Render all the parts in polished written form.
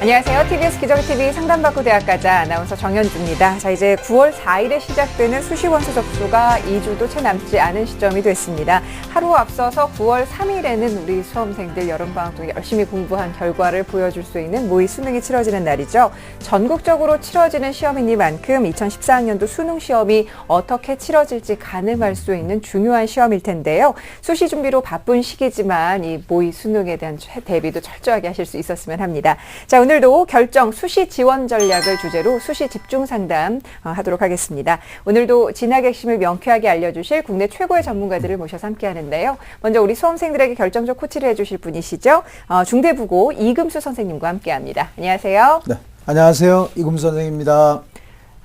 안녕하세요. TBS 기정TV 상담받고 대학가자 아나운서 정현주입니다. 자, 이제 9월 4일에 시작되는 수시원서 접수가 2주도 채 남지 않은 시점이 됐습니다. 하루 앞서서 9월 3일에는 우리 수험생들 여름방학 동안 열심히 공부한 결과를 보여줄 수 있는 모의 수능이 치러지는 날이죠. 전국적으로 치러지는 시험이니만큼 2014학년도 수능 시험이 어떻게 치러질지 가늠할 수 있는 중요한 시험일 텐데요. 수시 준비로 바쁜 시기지만 이 모의 수능에 대한 대비도 철저하게 하실 수 있었으면 합니다. 자, 오늘도 결정 수시 지원 전략을 주제로 수시 집중 상담 하도록 하겠습니다. 오늘도 진학 핵심을 명쾌하게 알려주실 국내 최고의 전문가들을 모셔서 함께 하는데요. 먼저 우리 수험생들에게 결정적 코치를 해주실 분이시죠. 중대부고 이금수 선생님과 함께 합니다. 안녕하세요. 네, 안녕하세요. 이금수 선생님입니다.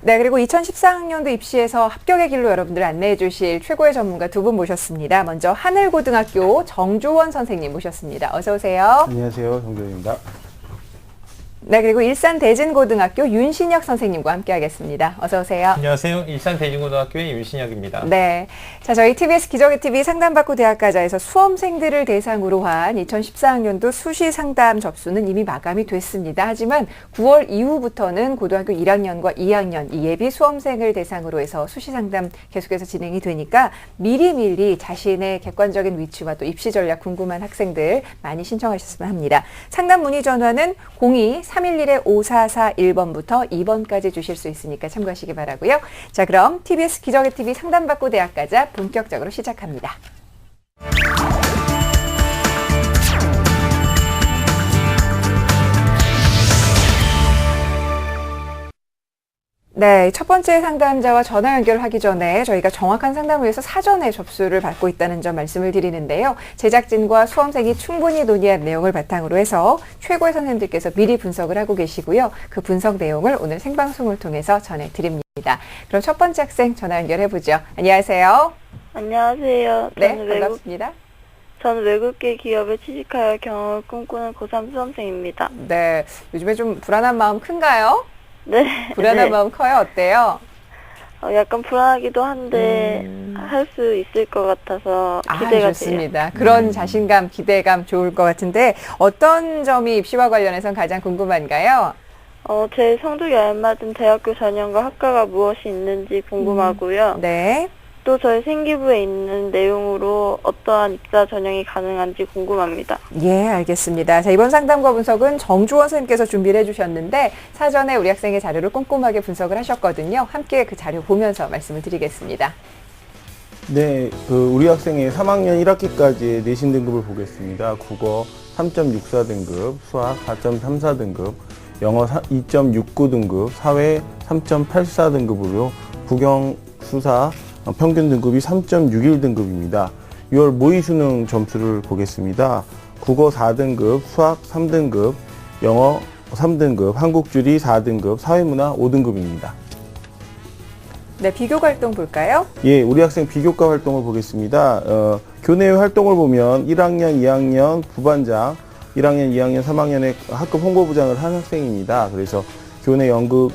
네, 그리고 2014학년도 입시에서 합격의 길로 여러분들 안내해 주실 최고의 전문가 두 분 모셨습니다. 먼저 하늘고등학교 정조원 선생님 모셨습니다. 어서 오세요. 안녕하세요. 정조원입니다. 네, 그리고 일산대진고등학교 윤신혁 선생님과 함께 하겠습니다. 어서 오세요. 안녕하세요. 일산대진고등학교의 윤신혁입니다. 네. 자, 저희 TBS 기정TV 상담받고 대학가자에서 수험생들을 대상으로 한 2014학년도 수시 상담 접수는 이미 마감이 됐습니다. 하지만 9월 이후부터는 고등학교 1학년과 2학년 이 예비 수험생을 대상으로 해서 수시 상담 계속해서 진행이 되니까 미리미리 자신의 객관적인 위치와 또 입시 전략 궁금한 학생들 많이 신청하셨으면 합니다. 상담 문의 전화는 02-311-5441번부터 2번까지 주실 수 있으니까 참고하시기 바라고요. 자, 그럼 TBS 기정TV 상담받고 대학가자 본격적으로 시작합니다. 네, 첫 번째 상담자와 전화 연결하기 전에 저희가 정확한 상담을 위해서 사전에 접수를 받고 있다는 점 말씀을 드리는데요. 제작진과 수험생이 충분히 논의한 내용을 바탕으로 해서 최고의 선생님들께서 미리 분석을 하고 계시고요. 그 분석 내용을 오늘 생방송을 통해서 전해드립니다. 그럼 첫 번째 학생 전화 연결해보죠. 안녕하세요. 안녕하세요. 네, 반갑습니다. 저는 외국계 기업에 취직하여 경험을 꿈꾸는 고3 수험생입니다. 네, 요즘에 좀 불안한 마음 큰가요? 네. 불안한 네. 마음 커요? 어때요? 약간 불안하기도 한데 할 수 있을 것 같아서 기대가 좋습니다. 돼요. 그런 자신감, 기대감 좋을 것 같은데 어떤 점이 입시와 관련해서 가장 궁금한가요? 제 성적에 알맞은 대학교 전형과 학과가 무엇이 있는지 궁금하고요. 네. 또 저희 생기부에 있는 내용으로 어떠한 입사 전형이 가능한지 궁금합니다. 예, 알겠습니다. 자, 이번 상담과 분석은 정주원 선생님께서 준비를 해주셨는데 사전에 우리 학생의 자료를 꼼꼼하게 분석을 하셨거든요. 함께 그 자료 보면서 말씀을 드리겠습니다. 네, 우리 학생의 3학년 1학기까지의 내신 등급을 보겠습니다. 국어 3.64 등급, 수학 4.34 등급, 영어 2.69 등급, 사회 3.84 등급으로 국영, 수사 평균 등급이 3.61 등급입니다. 6월 모의 수능 점수를 보겠습니다. 국어 4등급, 수학 3등급, 영어 3등급, 한국주리 4등급, 사회문화 5등급입니다. 네, 비교과 활동 볼까요? 예, 우리 학생 비교과 활동을 보겠습니다. 교내 활동을 보면 1학년, 2학년 부반장, 1학년, 2학년, 3학년에 학급 홍보부장을 한 학생입니다. 그래서 교내 연극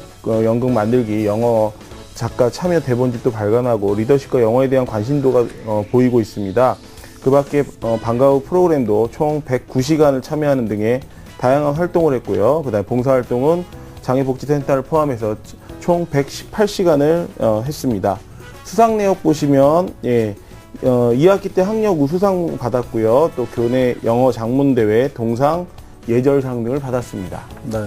만들기, 영어 작가 참여 대본집도 발간하고 리더십과 영어에 대한 관심도가 보이고 있습니다. 그 밖에 방과 후 프로그램도 총 109시간을 참여하는 등의 다양한 활동을 했고요. 그 다음에 봉사활동은 장애복지센터를 포함해서 총 118시간을 했습니다. 수상 내역 보시면 2학기 때 학력 우수상 받았고요. 또 교내 영어 장문대회 동상 예절상 등을 받았습니다. 네.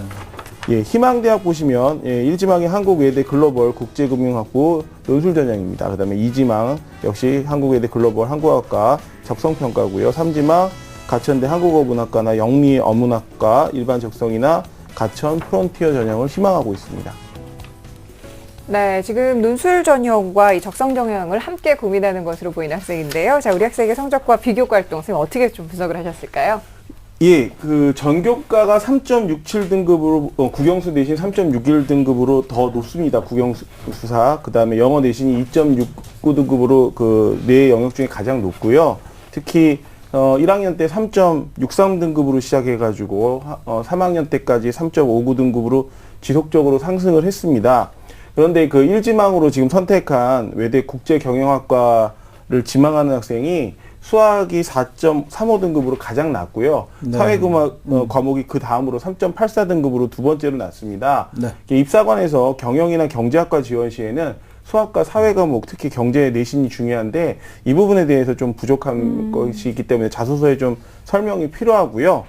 예, 희망대학 보시면 1지망이 한국외대 글로벌 국제금융학부 논술 전형입니다. 그 다음에 2지망 역시 한국외대 글로벌 한국어학과 적성평가고요. 3지망 가천대 한국어문학과나 영미 어문학과 일반 적성이나 가천 프론티어 전형을 희망하고 있습니다. 네, 지금 논술 전형과 이 적성 전형을 함께 고민하는 것으로 보이는 학생인데요. 자, 우리 학생의 성적과 비교과 활동 선생님 어떻게 좀 분석을 하셨을까요? 예, 전교과가 3.67등급으로, 국영수 내신 3.61등급으로 더 높습니다. 국영수사. 그 다음에 영어 내신이 2.69등급으로 네 영역 중에 가장 높고요. 특히, 1학년 때 3.63등급으로 시작해가지고, 3학년 때까지 3.59등급으로 지속적으로 상승을 했습니다. 그런데 1지망으로 지금 선택한 외대 국제경영학과 지망하는 학생이 수학이 4.35등급으로 가장 낮고요. 네. 사회과목 과목이 그 다음으로 3.84등급으로 두 번째로 낮습니다. 네. 입사관에서 경영이나 경제학과 지원 시에는 수학과 사회 과목, 특히 경제 내신이 중요한데 이 부분에 대해서 좀 부족한 것이 있기 때문에 자소서에 좀 설명이 필요하고요.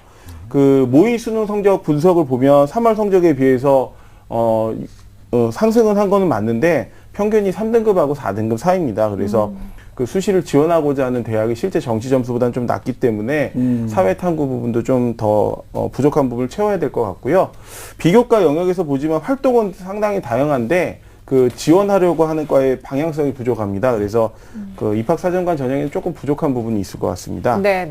그 모의 수능 성적 분석을 보면 3월 성적에 비해서 상승은 한 거는 맞는데 평균이 3등급하고 4등급 사이입니다. 그래서 그 수시를 지원하고자 하는 대학이 실제 정시 점수보다는 좀 낮기 때문에 사회 탐구 부분도 좀 더 부족한 부분을 채워야 될 것 같고요. 비교과 영역에서 보지만 활동은 상당히 다양한데 그 지원하려고 하는 과의 방향성이 부족합니다. 그래서 그 입학사정관 전형에는 조금 부족한 부분이 있을 것 같습니다. 네.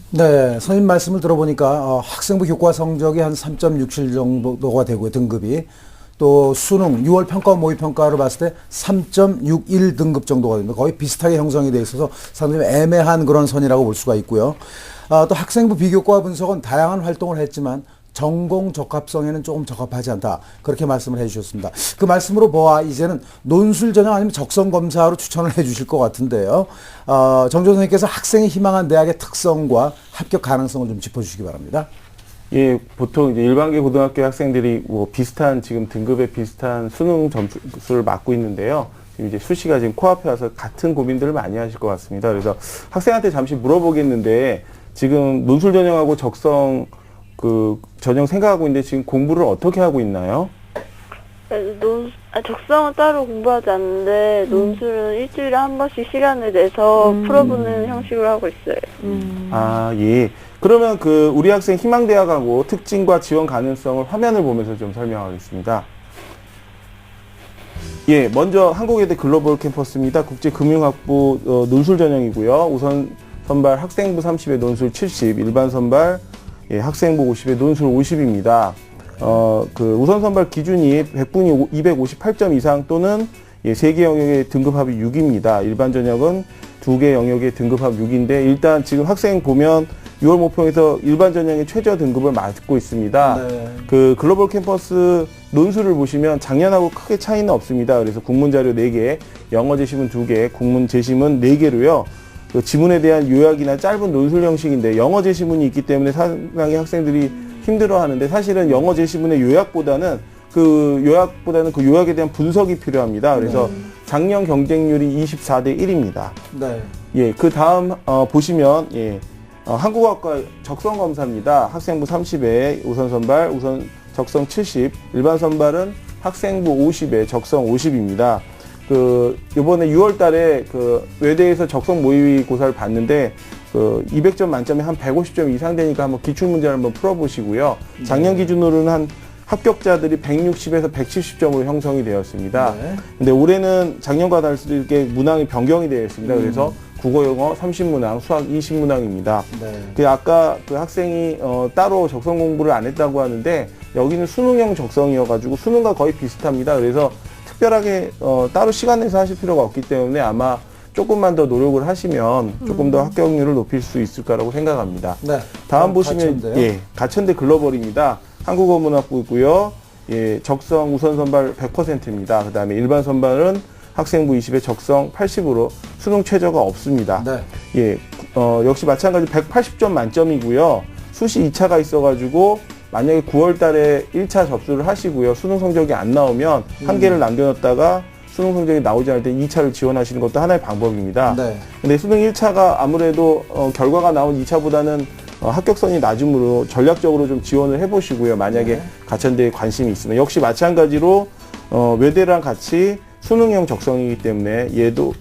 네, 선생님 말씀을 들어보니까 학생부 교과 성적이 한 3.67 정도가 되고요, 등급이. 또 수능 6월 평가 모의 평가를 봤을 때 3.61 등급 정도가 됩니다. 거의 비슷하게 형성이 돼 있어서 상당히 애매한 그런 선이라고 볼 수가 있고요. 또 학생부 비교과 분석은 다양한 활동을 했지만 전공 적합성에는 조금 적합하지 않다. 그렇게 말씀을 해주셨습니다. 그 말씀으로 보아 이제는 논술 전형 아니면 적성 검사로 추천을 해주실 것 같은데요. 정조 선생님께서 학생이 희망한 대학의 특성과 합격 가능성을 좀 짚어주시기 바랍니다. 예, 보통 이제 일반계 고등학교 학생들이 뭐 비슷한 지금 등급에 비슷한 수능 점수를 맞고 있는데요. 지금 이제 수시가 지금 코앞에 와서 같은 고민들을 많이 하실 것 같습니다. 그래서 학생한테 잠시 물어보겠는데 지금 논술 전형하고 적성 그 전형 생각하고 있는데 지금 공부를 어떻게 하고 있나요? 적성은 따로 공부하지 않는데 논술은 일주일에 한 번씩 시간을 내서 풀어보는 형식으로 하고 있어요. 아, 예. 그러면 그 우리 학생 희망대학하고 특징과 지원 가능성을 화면을 보면서 좀 설명하겠습니다. 예, 먼저 한국외대 글로벌 캠퍼스입니다. 국제금융학부 논술 전형이고요. 우선 선발 학생부 30에 논술 70, 일반 선발 학생부 50에 논술 50입니다. 그 우선 선발 기준이 100분이 258점 이상 또는 3개 영역의 등급합이 6입니다. 일반 전형은 2개 영역의 등급합 6인데 일단 지금 학생 보면 6월 모평에서 일반 전형의 최저 등급을 맞고 있습니다. 네. 그 글로벌 캠퍼스 논술을 보시면 작년하고 크게 차이는 없습니다. 그래서 국문 자료 4개, 영어 제시문 2개, 국문 제시문 4개로요. 그 지문에 대한 요약이나 짧은 논술 형식인데 영어 제시문이 있기 때문에 상당히 학생들이 힘들어하는데 사실은 영어 제시문의 요약보다는 그 요약에 대한 분석이 필요합니다. 그래서 작년 경쟁률이 24대 1입니다. 네. 예, 그 다음 보시면 한국어학과 적성 검사입니다. 학생부 30에 우선 선발, 우선 적성 70, 일반 선발은 학생부 50에 적성 50입니다. 그 이번에 6월 달에 그 외대에서 적성 모의고사를 봤는데 그 200점 만점에 한 150점 이상 되니까 한번 기출 문제를 한번 풀어 보시고요. 작년 기준으로는 한 합격자들이 160에서 170점으로 형성이 되었습니다. 네. 근데 올해는 작년과 다르게 문항이 변경이 되어 있습니다. 그래서 국어, 영어 30문항, 수학 20문항입니다. 네. 그 아까 그 학생이 따로 적성 공부를 안 했다고 하는데 여기는 수능형 적성이어가지고 수능과 거의 비슷합니다. 그래서 특별하게 따로 시간 내서 하실 필요가 없기 때문에 아마 조금만 더 노력을 하시면 조금 더 합격률을 높일 수 있을까라고 생각합니다. 네. 다음 보시면 가천대요. 가천대 글로벌입니다. 한국어문학부고요. 적성 우선 선발 100%입니다. 그다음에 일반 선발은 학생부 20에 적성 80으로 수능 최저가 없습니다. 네. 역시 마찬가지 180점 만점이고요. 수시 2차가 있어가지고 만약에 9월 달에 1차 접수를 하시고요. 수능 성적이 안 나오면 한 개를 남겨놨다가 수능 성적이 나오지 않을 때 2차를 지원하시는 것도 하나의 방법입니다. 네. 근데 수능 1차가 아무래도 결과가 나온 2차보다는 합격선이 낮으므로 전략적으로 좀 지원을 해보시고요. 만약에 가천대에 관심이 있으면. 역시 마찬가지로 외대랑 같이 수능형 적성이기 때문에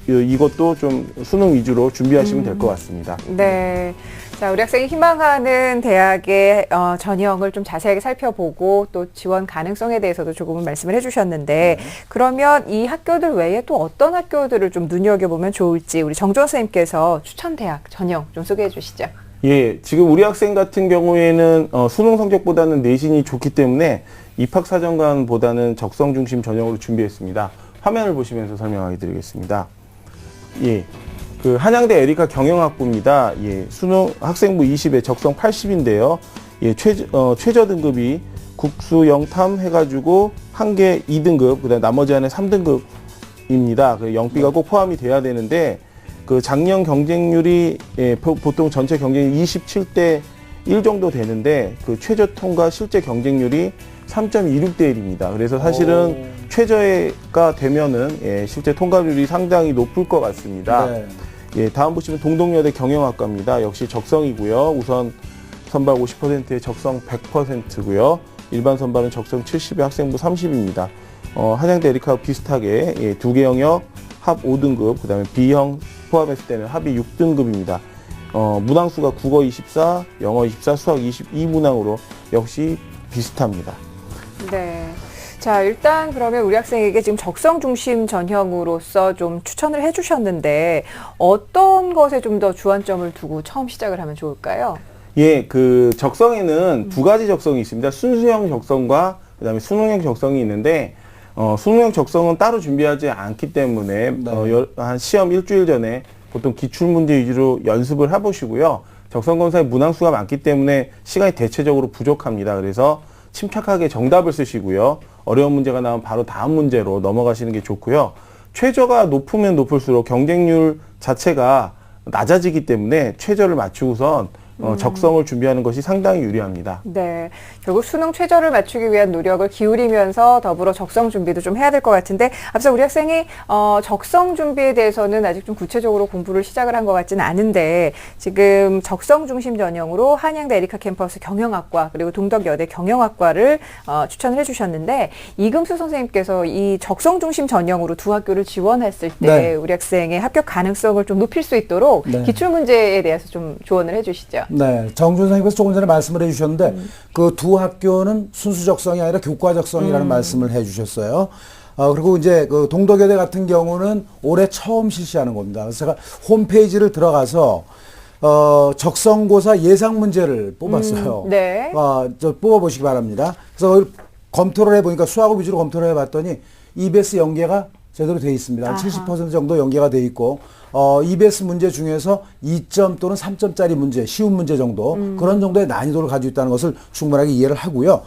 이것도 좀 수능 위주로 준비하시면 될 것 같습니다. 네. 자, 우리 학생이 희망하는 대학의 전형을 좀 자세하게 살펴보고 또 지원 가능성에 대해서도 조금은 말씀을 해주셨는데 그러면 이 학교들 외에 또 어떤 학교들을 좀 눈여겨보면 좋을지 우리 정주원 선생님께서 추천 대학 전형 좀 소개해 주시죠. 예, 지금 우리 학생 같은 경우에는 수능 성적보다는 내신이 좋기 때문에 입학사정관보다는 적성 중심 전형으로 준비했습니다. 화면을 보시면서 설명하게 드리겠습니다. 예. 그 한양대 에리카 경영학부입니다. 수능 학생부 20에 적성 80인데요. 최저 등급이 국수 영탐 해가지고 한 개 2등급, 그다음 나머지 안에 3등급입니다. 그 영비가 꼭 포함이 돼야 되는데 그 작년 경쟁률이 보통 전체 경쟁률 27대 1 정도 되는데 그 최저 통과 실제 경쟁률이 3.26대 1입니다. 그래서 사실은 최저가 되면은 실제 통과율이 상당히 높을 것 같습니다. 네. 다음 보시면 동덕여대 경영학과입니다. 역시 적성이고요. 우선 선발 50%에 적성 100%고요. 일반 선발은 적성 70에 학생부 30입니다. 한양대 에리카와 비슷하게 두 개 영역 합 5등급, 그 다음에 B형 포함했을 때는 합이 6등급입니다. 문항수가 국어 24, 영어 24, 수학 22문항으로 역시 비슷합니다. 네. 자, 일단 그러면 우리 학생에게 지금 적성 중심 전형으로서 좀 추천을 해주셨는데 어떤 것에 좀 더 주안점을 두고 처음 시작을 하면 좋을까요? 예, 그 적성에는 두 가지 적성이 있습니다. 순수형 적성과 그다음에 수능형 적성이 있는데 수능형 적성은 따로 준비하지 않기 때문에 한 시험 일주일 전에 보통 기출문제 위주로 연습을 해보시고요. 적성검사에 문항수가 많기 때문에 시간이 대체적으로 부족합니다. 그래서 침착하게 정답을 쓰시고요. 어려운 문제가 나오면 바로 다음 문제로 넘어가시는 게 좋고요. 최저가 높으면 높을수록 경쟁률 자체가 낮아지기 때문에 최저를 맞추고선 적성을 준비하는 것이 상당히 유리합니다. 네. 결국 수능 최저를 맞추기 위한 노력을 기울이면서 더불어 적성 준비도 좀 해야 될 것 같은데 앞서 우리 학생이 적성 준비에 대해서는 아직 좀 구체적으로 공부를 시작을 한 것 같지는 않은데 지금 적성 중심 전형으로 한양대 에리카 캠퍼스 경영학과 그리고 동덕여대 경영학과를 추천을 해주셨는데 이금수 선생님께서 이 적성 중심 전형으로 두 학교를 지원했을 때 네. 우리 학생의 합격 가능성을 좀 높일 수 있도록 네. 기출문제에 대해서 좀 조언을 해주시죠. 네, 정준 선생님께서 조금 전에 말씀을 해주셨는데 그 두 학교는 순수 적성이 아니라 교과 적성이라는 말씀을 해주셨어요. 그리고 이제 그 동덕여대 같은 경우는 올해 처음 실시하는 겁니다. 그래서 제가 홈페이지를 들어가서 적성고사 예상 문제를 뽑았어요. 네. 저 뽑아보시기 바랍니다. 그래서 그걸 검토를 해보니까 수학을 위주로 검토를 해봤더니 EBS 연계가 제대로 돼 있습니다. 한 70% 정도 연계가 돼 있고 EBS 문제 중에서 2점 또는 3점짜리 문제, 쉬운 문제 정도 그런 정도의 난이도를 가지고 있다는 것을 충분하게 이해를 하고요.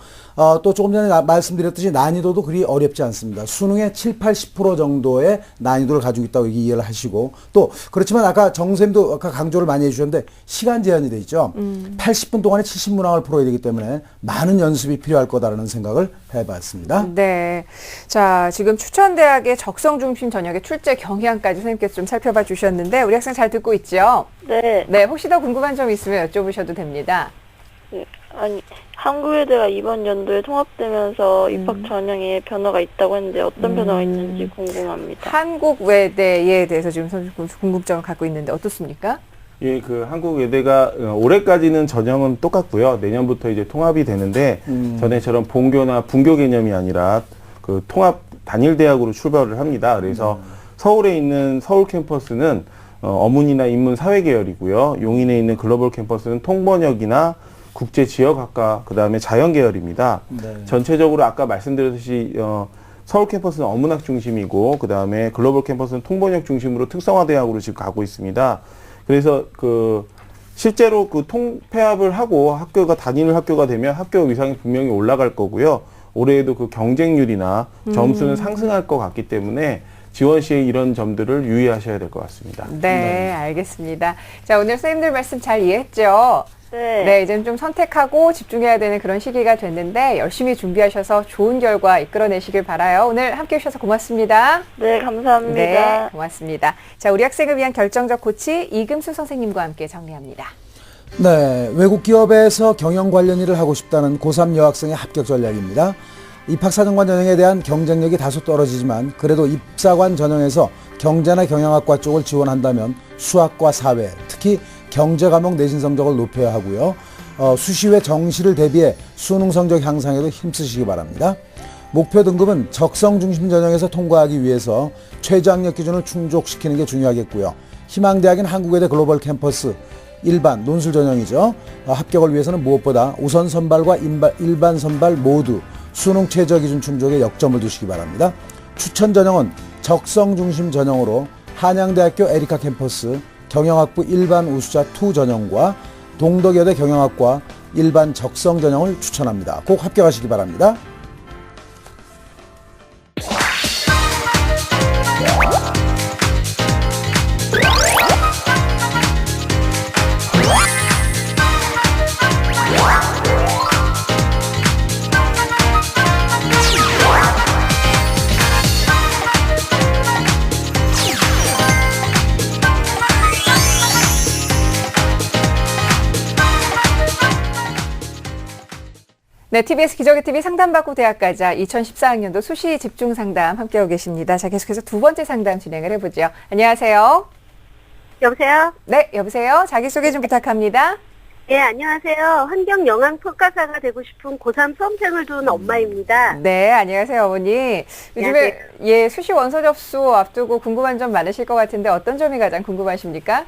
또 조금 전에 말씀드렸듯이 난이도도 그리 어렵지 않습니다. 수능의 7, 80% 정도의 난이도를 가지고 있다고 이해를 하시고 또 그렇지만 아까 정 선생님도 아까 강조를 많이 해주셨는데 시간 제한이 돼 있죠. 80분 동안에 70문항을 풀어야 되기 때문에 많은 연습이 필요할 거다라는 생각을 해봤습니다. 네. 자, 지금 추천대학의 적성 중심 전형의 출제 경향까지 선생님께서 좀 살펴봐 주셨는데 우리 학생 잘 듣고 있죠? 네. 네. 혹시 더 궁금한 점 있으면 여쭤보셔도 됩니다. 네. 아니, 한국외대가 이번 연도에 통합되면서 입학 전형에 변화가 있다고 했는데 어떤 변화가 있는지 궁금합니다. 한국외대에 대해서 지금 선생님 궁금증을 갖고 있는데 어떻습니까? 예, 그 한국외대가 올해까지는 전형은 똑같고요. 내년부터 이제 통합이 되는데 전에처럼 본교나 분교 개념이 아니라 그 통합 단일 대학으로 출발을 합니다. 그래서 서울에 있는 서울 캠퍼스는 어문이나 인문 사회 계열이고요. 용인에 있는 글로벌 캠퍼스는 통번역이나 국제 지역학과 그다음에 자연 계열입니다. 네. 전체적으로 아까 말씀드렸듯이 서울 캠퍼스는 어문학 중심이고 그다음에 글로벌 캠퍼스는 통번역 중심으로 특성화 대학으로 지금 가고 있습니다. 그래서 그 실제로 그 통폐합을 하고 학교가 단일 학교가 되면 학교 위상이 분명히 올라갈 거고요. 올해에도 그 경쟁률이나 점수는 상승할 것 같기 때문에 지원 시에 이런 점들을 유의하셔야 될 것 같습니다. 네, 알겠습니다. 자, 오늘 선생님들 말씀 잘 이해했죠? 네. 네, 이제는 좀 선택하고 집중해야 되는 그런 시기가 됐는데 열심히 준비하셔서 좋은 결과 이끌어내시길 바라요. 오늘 함께 해주셔서 고맙습니다. 네, 감사합니다. 네, 고맙습니다. 자, 우리 학생을 위한 결정적 코치 이금수 선생님과 함께 정리합니다. 네, 외국 기업에서 경영 관련 일을 하고 싶다는 고3 여학생의 합격 전략입니다. 입학사정관 전형에 대한 경쟁력이 다소 떨어지지만 그래도 입사관 전형에서 경제나 경영학과 쪽을 지원한다면 수학과 사회, 특히 경제 과목 내신 성적을 높여야 하고요. 수시외 정시를 대비해 수능 성적 향상에도 힘쓰시기 바랍니다. 목표 등급은 적성 중심 전형에서 통과하기 위해서 최저학력 기준을 충족시키는 게 중요하겠고요. 희망대학인 한국외대 글로벌 캠퍼스 일반 논술 전형이죠. 합격을 위해서는 무엇보다 우선 선발과 일반 선발 모두 수능 최저 기준 충족에 역점을 두시기 바랍니다. 추천 전형은 적성 중심 전형으로 한양대학교 에리카 캠퍼스 경영학부 일반 우수자 2 전형과 동덕여대 경영학과 일반 적성 전형을 추천합니다. 꼭 합격하시기 바랍니다. 네, TBS 기적의 TV 상담받고 대학가자 2014학년도 수시 집중 상담 함께하고 계십니다. 자, 계속해서 두 번째 상담 진행을 해보죠. 안녕하세요. 여보세요? 네, 여보세요. 자기소개 좀 부탁합니다. 예, 안녕하세요. 환경영양평가사가 되고 싶은 고3 수험생을 둔 엄마입니다. 네, 안녕하세요, 어머니. 요즘에 예, 수시 원서 접수 앞두고 궁금한 점 많으실 것 같은데 어떤 점이 가장 궁금하십니까?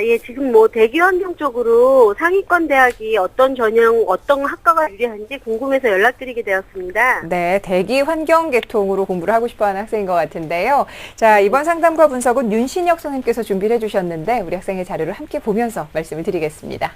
예, 지금 뭐 대기 환경 쪽으로 상위권 대학이 어떤 전형, 어떤 학과가 유리한지 궁금해서 연락드리게 되었습니다. 네, 대기 환경 계통으로 공부를 하고 싶어하는 학생인 것 같은데요. 자, 이번 상담과 분석은 윤신혁 선생님께서 준비를 해주셨는데 우리 학생의 자료를 함께 보면서 말씀을 드리겠습니다.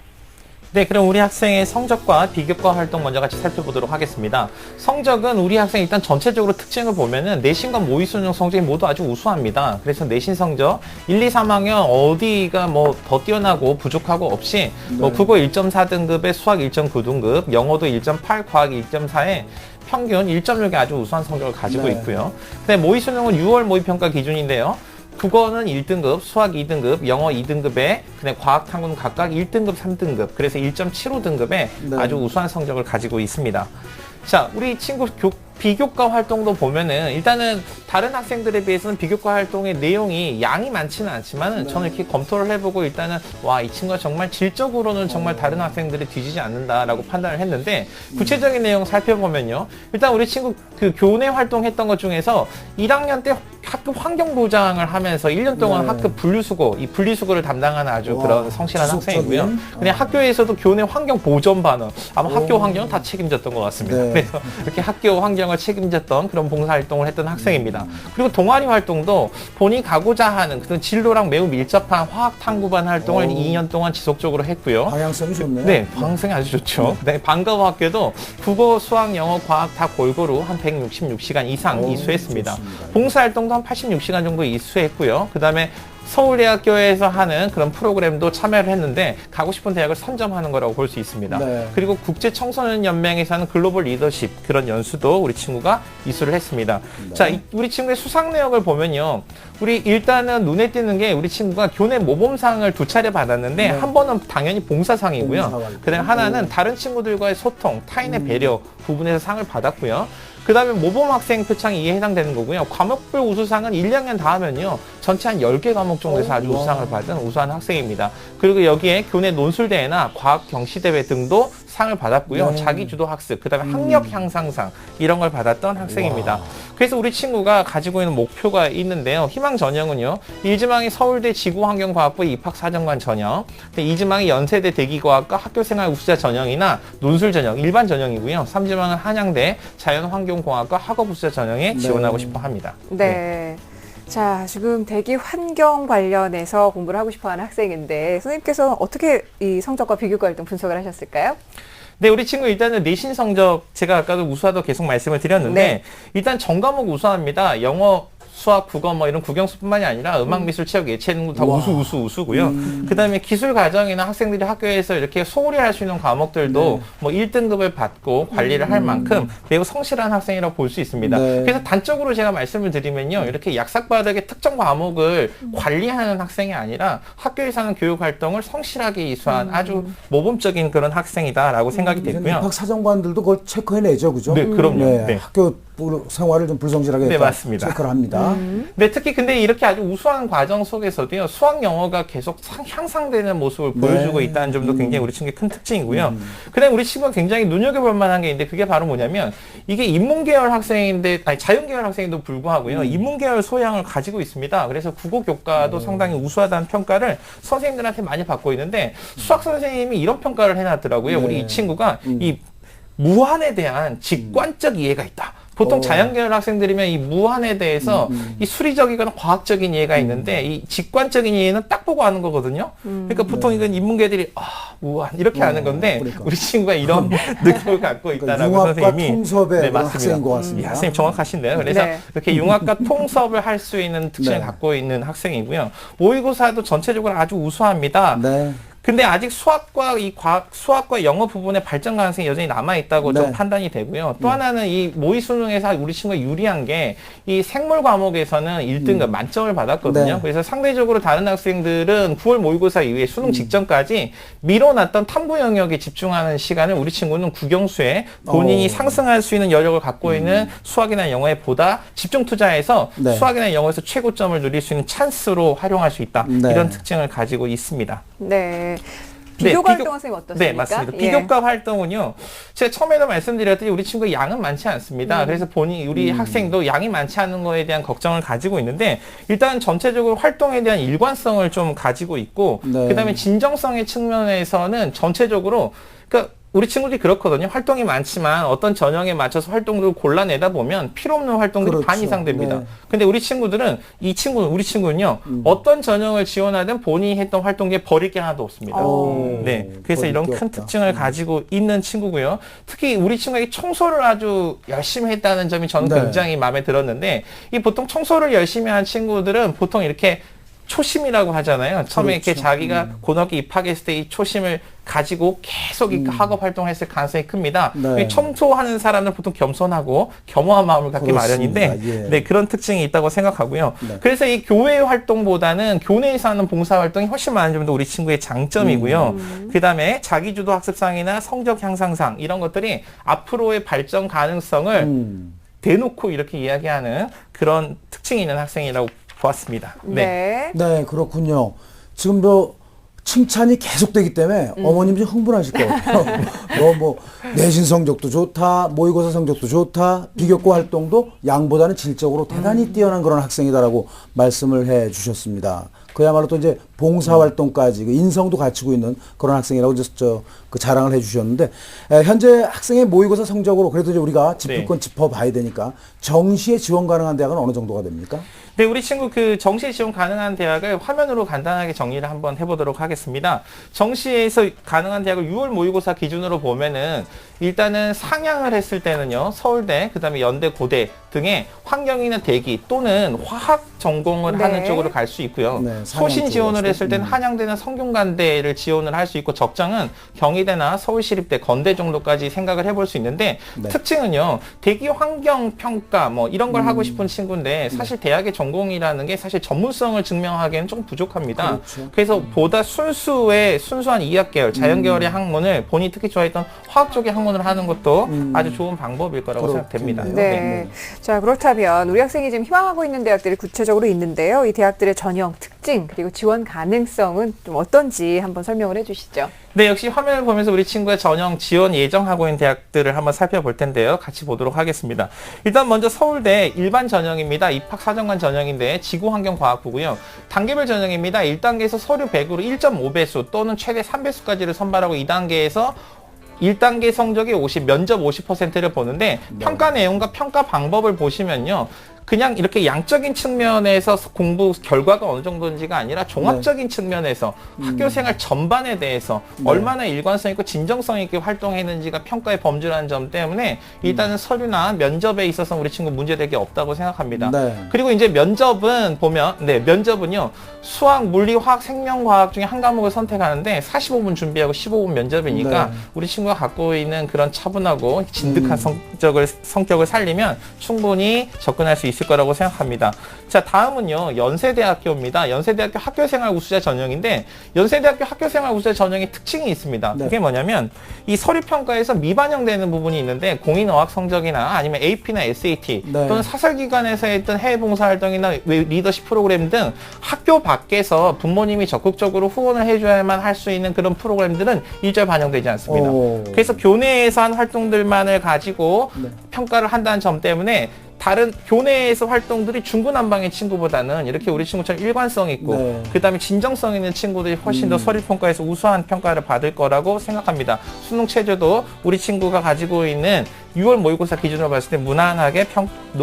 네, 그럼 우리 학생의 성적과 비교과 활동 먼저 같이 살펴보도록 하겠습니다. 성적은 우리 학생 일단 전체적으로 특징을 보면은 내신과 모의 수능 성적이 모두 아주 우수합니다. 그래서 내신 성적 1, 2, 3학년 어디가 뭐 더 뛰어나고 부족하고 없이 뭐 국어 1.4등급에 수학 1.9등급, 영어도 1.8, 과학 1.4에 평균 1.6의 아주 우수한 성적을 가지고 있고요. 근데 모의 수능은 6월 모의 평가 기준인데요. 국어는 1등급, 수학 2등급, 영어 2등급에 그다음에 과학, 탐구는 각각 1등급, 3등급, 그래서 1.75등급의 아주 우수한 성적을 가지고 있습니다. 자, 우리 친구 비교과 활동도 보면은 일단은 다른 학생들에 비해서는 비교과 활동의 내용이 양이 많지는 않지만은 저는 이렇게 검토를 해보고 일단은 와, 이 친구가 정말 질적으로는 정말 다른 학생들이 뒤지지 않는다라고 판단을 했는데 구체적인 내용 살펴보면요. 일단 우리 친구 그 교내 활동했던 것 중에서 1학년 때 학급 환경부장을 하면서 1년 동안 학급 분리수거, 이 분리수거를 담당하는 아주 그런 성실한 학생이고요. 그냥 학교에서도 교내 환경 보전반을 아마 학교 환경은 다 책임졌던 것 같습니다. 그래서 이렇게 학교 환경을 책임졌던 그런 봉사활동을 했던 학생입니다. 그리고 동아리 활동도 본인이 가고자 하는 그런 진로랑 매우 밀접한 화학탐구반 활동을 2년 동안 지속적으로 했고요. 방향성이 좋네요. 네, 방향성이 아주 좋죠. 네, 방과후 학교도 국어, 수학, 영어, 과학 다 골고루 한 166시간 이상 이수했습니다. 좋습니다. 봉사활동도 한 86시간 정도 이수했고요. 그 다음에 서울대학교에서 하는 그런 프로그램도 참여를 했는데 가고 싶은 대학을 선점하는 거라고 볼 수 있습니다. 네. 그리고 국제청소년연맹에서 하는 글로벌 리더십 그런 연수도 우리 친구가 이수를 했습니다. 네. 자, 우리 친구의 수상 내역을 보면요. 우리 일단은 눈에 띄는 게 우리 친구가 교내 모범상을 2차례 받았는데 한 번은 당연히 봉사상이고요. 그다음에 하나는 다른 친구들과의 소통, 타인의 배려 부분에서 상을 받았고요. 그 다음에 모범 학생 표창이 이에 해당되는 거고요. 과목별 우수상은 1, 2학년 다 하면요. 전체 한 10개 과목 정도에서 아주 우수상을 받은 우수한 학생입니다. 그리고 여기에 교내 논술대회나 과학 경시대회 등도 상을 받았고요. 자기주도 학습, 그 다음에 학력 향상상 이런 걸 받았던 학생입니다. 그래서 우리 친구가 가지고 있는 목표가 있는데요. 희망 전형은요. 1지망이 서울대 지구환경과학부 입학사정관 전형, 2지망이 연세대 대기과학과 학교생활 우수자 전형이나 논술 전형, 일반 전형이고요. 3지망은 한양대 자연환경공학과 학업 우수자 전형에 지원하고 싶어 합니다. 네. 자, 지금 대기 환경 관련해서 공부를 하고 싶어하는 학생인데 선생님께서 어떻게 이 성적과 비교과 활동 분석을 하셨을까요? 네, 우리 친구 일단은 내신 성적 제가 아까도 우수하다고 계속 말씀을 드렸는데 일단 전과목 우수합니다. 영어, 수학, 국어 뭐 이런 국영수뿐만이 아니라 음악, 미술, 체육, 예체능도 다 우수고요. 그다음에 기술 과정이나 학생들이 학교에서 이렇게 소홀히 할 수 있는 과목들도 뭐 1등급을 받고 관리를 할 만큼 매우 성실한 학생이라고 볼 수 있습니다. 그래서 단적으로 제가 말씀을 드리면요. 이렇게 약삭바닥의 특정 과목을 관리하는 학생이 아니라 학교에서 하는 교육 활동을 성실하게 이수한 아주 모범적인 그런 학생이다라고 생각이 됐고요. 입학 사정관들도 그걸 체크해내죠, 그죠? 네, 그럼요. 네. 학교 생활을 좀 불성실하게 네, 맞습니다. 체크를 합니다. 네, 특히 근데 이렇게 아주 우수한 과정 속에서도요, 수학 영어가 계속 향상되는 모습을 보여주고 있다는 점도 굉장히 우리 친구의 큰 특징이고요. 그다음에 우리 친구가 굉장히 눈여겨볼 만한 게 있는데 그게 바로 뭐냐면 이게 인문계열 학생인데, 아니 자연계열 학생인데도 불구하고요, 인문계열 소양을 가지고 있습니다. 그래서 국어 교과도 상당히 우수하다는 평가를 선생님들한테 많이 받고 있는데 수학 선생님이 이런 평가를 해놨더라고요. 우리 이 친구가 이 무한에 대한 직관적 이해가 있다. 보통 자연계열 학생들이면 이 무한에 대해서 이 수리적이거나 과학적인 이해가 있는데 이 직관적인 이해는 딱 보고 아는 거거든요. 그러니까 보통 이건 인문계들이 무한 이렇게 아는 건데 그러니까. 우리 친구가 이런 느낌을 갖고 있다라고 융합과 선생님이 통섭의 학생인 것 같습니다. 선생님 정확하신데요. 그래서 이렇게 융합과 통섭을 할 수 있는 특징을 갖고 있는 학생이고요. 모의고사도 전체적으로 아주 우수합니다. 근데 아직 수학과 이 수학과 영어 부분의 발전 가능성이 여전히 남아 있다고 네. 좀 판단이 되고요. 또 하나는 이 모의 수능에서 우리 친구가 유리한 게 이 생물 과목에서는 1등급 만점을 받았거든요. 네. 그래서 상대적으로 다른 학생들은 9월 모의고사 이후에 수능 직전까지 미뤄놨던 탐구 영역에 집중하는 시간을 우리 친구는 국영수에 본인이 상승할 수 있는 여력을 갖고 있는 수학이나 영어에 보다 집중 투자해서 네. 수학이나 영어에서 최고점을 누릴 수 있는 찬스로 활용할 수 있다. 네. 이런 특징을 가지고 있습니다. 네. 비교과 활동은 선생님 어떻습니까? 네, 맞습니다. 예. 비교과 활동은요, 제가 처음에도 말씀드렸듯이 우리 친구의 양은 많지 않습니다. 그래서 우리 학생도 양이 많지 않은 거에 대한 걱정을 가지고 있는데, 일단 전체적으로 활동에 대한 일관성을 좀 가지고 있고, 네. 그 다음에 진정성의 측면에서는 전체적으로, 그러니까 우리 친구들이 그렇거든요. 활동이 많지만 어떤 전형에 맞춰서 활동들을 골라내다 보면 필요 없는 활동들이 그렇죠. 반 이상 됩니다. 네. 근데 우리 친구는요, 어떤 전형을 지원하든 본인이 했던 활동 중에 버릴 게 하나도 없습니다. 네. 그래서 버릴 이런 게 큰 없다. 특징을 가지고 있는 친구고요. 특히 우리 친구에게 청소를 아주 열심히 했다는 점이 저는 네. 굉장히 마음에 들었는데, 이 보통 청소를 열심히 한 친구들은 보통 이렇게 초심이라고 하잖아요. 처음에 이렇게 그렇죠. 자기가 고등학교 입학했을 때 이 초심을 가지고 계속 이 학업 활동했을 가능성이 큽니다. 네. 청소하는 사람은 보통 겸손하고 겸허한 마음을 갖기 그렇습니다. 마련인데, 예. 네, 그런 특징이 있다고 생각하고요. 네. 그래서 이 교회 활동보다는 교내에서 하는 봉사 활동이 훨씬 많은 점도 우리 친구의 장점이고요. 그 다음에 자기주도 학습상이나 성적 향상상 이런 것들이 앞으로의 발전 가능성을 대놓고 이렇게 이야기하는 그런 특징이 있는 학생이라고 보았습니다. 네. 네. 네, 그렇군요. 지금 칭찬이 계속되기 때문에 어머님 좀 흥분하실 것 같아요. 너 내신 성적도 좋다, 모의고사 성적도 좋다, 비교과 활동도 양보다는 질적으로 대단히 뛰어난 그런 학생이다라고 말씀을 해 주셨습니다. 그야말로 또 이제 봉사활동까지 인성도 갖추고 있는 그런 학생이라고 그 자랑을 해 주셨는데, 현재 학생의 모의고사 성적으로 그래도 이제 우리가 짚을 건 짚어봐야 되니까 정시에 지원 가능한 대학은 어느 정도가 됩니까? 네, 우리 친구 그 정시에 지원 가능한 대학을 화면으로 간단하게 정리를 한번 해보도록 하겠습니다. 정시에서 가능한 대학을 6월 모의고사 기준으로 보면은 일단은 상향을 했을 때는요, 서울대, 그 다음에 연대, 고대 등의 환경이나 대기 또는 화학 전공을 네. 하는 쪽으로 갈 수 있고요. 네, 상향 소신 지원을 쪽으로 했을 때는 한양대나 성균관대를 지원을 할 수 있고, 적장은 경희대나 서울시립대, 건대 정도까지 생각을 해볼 수 있는데, 네. 특징은요, 대기 환경 평가 이런 걸 하고 싶은 친구인데, 사실 대학의 전공이라는 게 사실 전문성을 증명하기에는 조금 부족합니다. 그렇죠. 그래서 보다 순수한 이학 계열, 자연 계열의 학문을 본인이 특히 좋아했던 화학 쪽의 학문을 하는 것도 아주 좋은 방법일 거라고 그렇겠네요. 생각됩니다. 네. 자, 그렇다면 우리 학생이 지금 희망하고 있는 대학들이 구체적으로 있는데요. 이 대학들의 전형 특징 그리고 지원 가능성은 좀 어떤지 한번 설명을 해주시죠. 네, 역시 화면을 보면서 우리 친구의 전형 지원 예정하고 있는 대학들을 한번 살펴볼 텐데요. 같이 보도록 하겠습니다. 일단 먼저 서울대 일반 전형입니다. 입학 사정관 전형인데 지구환경과학부고요. 단계별 전형입니다. 1단계에서 서류 100으로 1.5배수 또는 최대 3배수까지를 선발하고 2단계에서 1단계 성적이 50, 면접 50%를 보는데, 평가 내용과 평가 방법을 보시면요, 그냥 이렇게 양적인 측면에서 공부 결과가 어느 정도인지가 아니라 종합적인 측면에서 학교 생활 전반에 대해서 얼마나 일관성 있고 진정성 있게 활동했는지가 평가의 범주라는 점 때문에 일단은 서류나 면접에 있어서 우리 친구 문제될 게 없다고 생각합니다. 네. 그리고 이제 면접은 보면, 면접은요, 수학, 물리, 화학, 생명과학 중에 한 과목을 선택하는데 45분 준비하고 15분 면접이니까 네. 우리 친구가 갖고 있는 그런 차분하고 진득한 성격을 살리면 충분히 접근할 수 있을 거라고 생각합니다. 자, 다음은요, 연세대학교입니다. 연세대학교 학교생활 우수자 전형인데, 연세대학교 학교생활 우수자 전형의 특징이 있습니다. 네. 그게 뭐냐면, 이 서류평가에서 미반영되는 부분이 있는데, 공인어학 성적이나 아니면 AP나 SAT 네. 또는 사설기관에서 했던 해외봉사활동이나 리더십 프로그램 등 학교 밖에서 부모님이 적극적으로 후원을 해줘야만 할 수 있는 그런 프로그램들은 일절 반영되지 않습니다. 그래서 교내에서 한 활동들만을 가지고 평가를 한다는 점 때문에 다른 교내에서 활동들이 중구난방의 친구보다는 이렇게 우리 친구처럼 일관성 있고 네. 그다음에 진정성 있는 친구들이 훨씬 더 서류평가에서 우수한 평가를 받을 거라고 생각합니다. 수능 체제도 우리 친구가 가지고 있는 6월 모의고사 기준으로 봤을 때 무난하게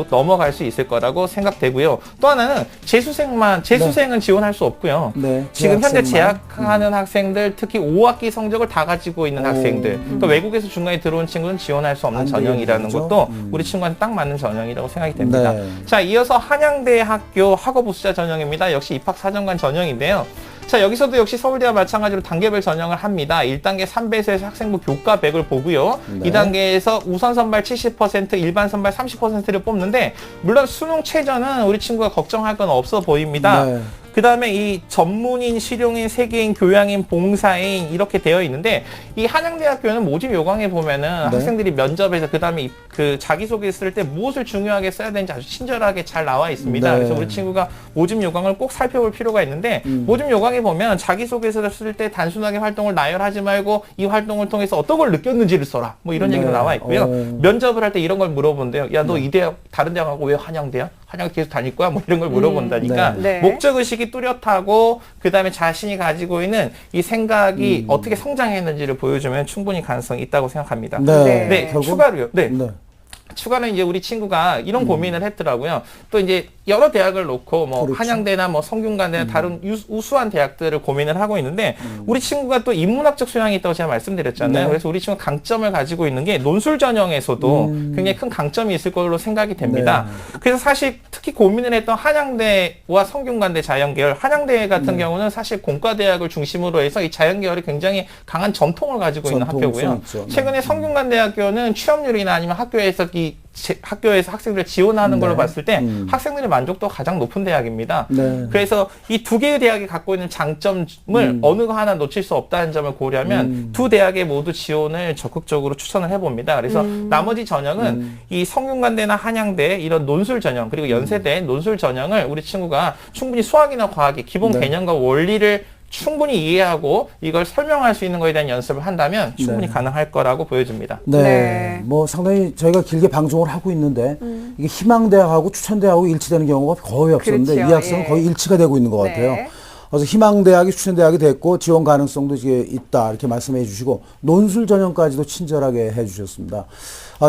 넘어갈 수 있을 거라고 생각되고요. 또 하나는 재수생은 지원할 수 없고요. 네, 지금 현재 재학생만. 재학하는 학생들, 특히 5학기 성적을 다 가지고 있는 학생들, 또 외국에서 중간에 들어온 친구는 지원할 수 없는 안 전형이라는 되겠죠? 것도 우리 친구한테 딱 맞는 전형이라고 생각이 됩니다. 네. 자, 이어서 한양대학교 학업우수자 전형입니다. 역시 입학사정관 전형인데요. 자, 여기서도 역시 서울대와 마찬가지로 단계별 전형을 합니다. 1단계 3배수에서 학생부 교과 100을 보고요. 네. 2단계에서 우선 선발 70%, 일반 선발 30%를 뽑는데 물론 수능 최저는 우리 친구가 걱정할 건 없어 보입니다. 네. 그 다음에 이 전문인, 실용인, 세계인, 교양인, 봉사인 이렇게 되어 있는데 이 한양대학교는 모집 요강에 보면은 네. 학생들이 면접에서 그 다음에 그 자기소개 쓸 때 무엇을 중요하게 써야 되는지 아주 친절하게 잘 나와 있습니다. 네. 그래서 우리 친구가 모집 요강을 꼭 살펴볼 필요가 있는데 모집 요강에 보면 자기소개서를 쓸 때 단순하게 활동을 나열하지 말고 이 활동을 통해서 어떤 걸 느꼈는지를 써라. 뭐 이런 네. 얘기도 나와 있고요. 면접을 할 때 이런 걸 물어본대요. 야, 너 네. 이 대학 다른 대학하고 왜 한양대야? 한양 계속 다닐 거야? 뭐 이런 걸 물어본다니까. 네. 네. 목적의식이 뚜렷하고 그다음에 자신이 가지고 있는 이 생각이 어떻게 성장했는지를 보여주면 충분히 가능성이 있다고 생각합니다. 네. 네, 결국- 추가로요. 네. 네. 추가는 이제 우리 친구가 이런 고민을 했더라고요. 또 이제 여러 대학을 놓고 뭐 그렇죠. 한양대나 뭐 성균관대나 다른 우수한 대학들을 고민을 하고 있는데 우리 친구가 또 인문학적 소양이 있다고 제가 말씀드렸잖아요. 네. 그래서 우리 친구가 강점을 가지고 있는 게 논술 전형에서도 굉장히 큰 강점이 있을 걸로 생각이 됩니다. 그래서 사실 특히 고민을 했던 한양대와 성균관대 자연계열, 한양대 같은 경우는 사실 공과대학을 중심으로 해서 이 자연계열이 굉장히 강한 전통을 가지고 있는 전통성 학교고요. 있죠. 네. 최근에 성균관대학교는 취업률이나 아니면 학교에서 학교에서 학생들을 지원하는 걸로 네. 봤을 때 학생들의 만족도가 가장 높은 대학입니다. 네. 그래서 이 두 개의 대학이 갖고 있는 장점을 어느 거 하나 놓칠 수 없다는 점을 고려하면 두 대학에 모두 지원을 적극적으로 추천을 해봅니다. 그래서 나머지 전형은 이 성균관대나 한양대 이런 논술 전형 그리고 연세대 논술 전형을 우리 친구가 충분히 수학이나 과학의 기본 네. 개념과 원리를 충분히 이해하고 이걸 설명할 수 있는 거에 대한 연습을 한다면 충분히 네. 가능할 거라고 보여집니다. 네. 네. 뭐 상당히 저희가 길게 방송을 하고 있는데 이게 희망대학하고 추천대학하고 일치되는 경우가 거의 없었는데 그렇죠. 이 학생은 예. 거의 일치가 되고 있는 것 같아요. 네. 그래서 희망대학이 추천대학이 됐고 지원 가능성도 이게 있다 이렇게 말씀해 주시고 논술 전형까지도 친절하게 해 주셨습니다.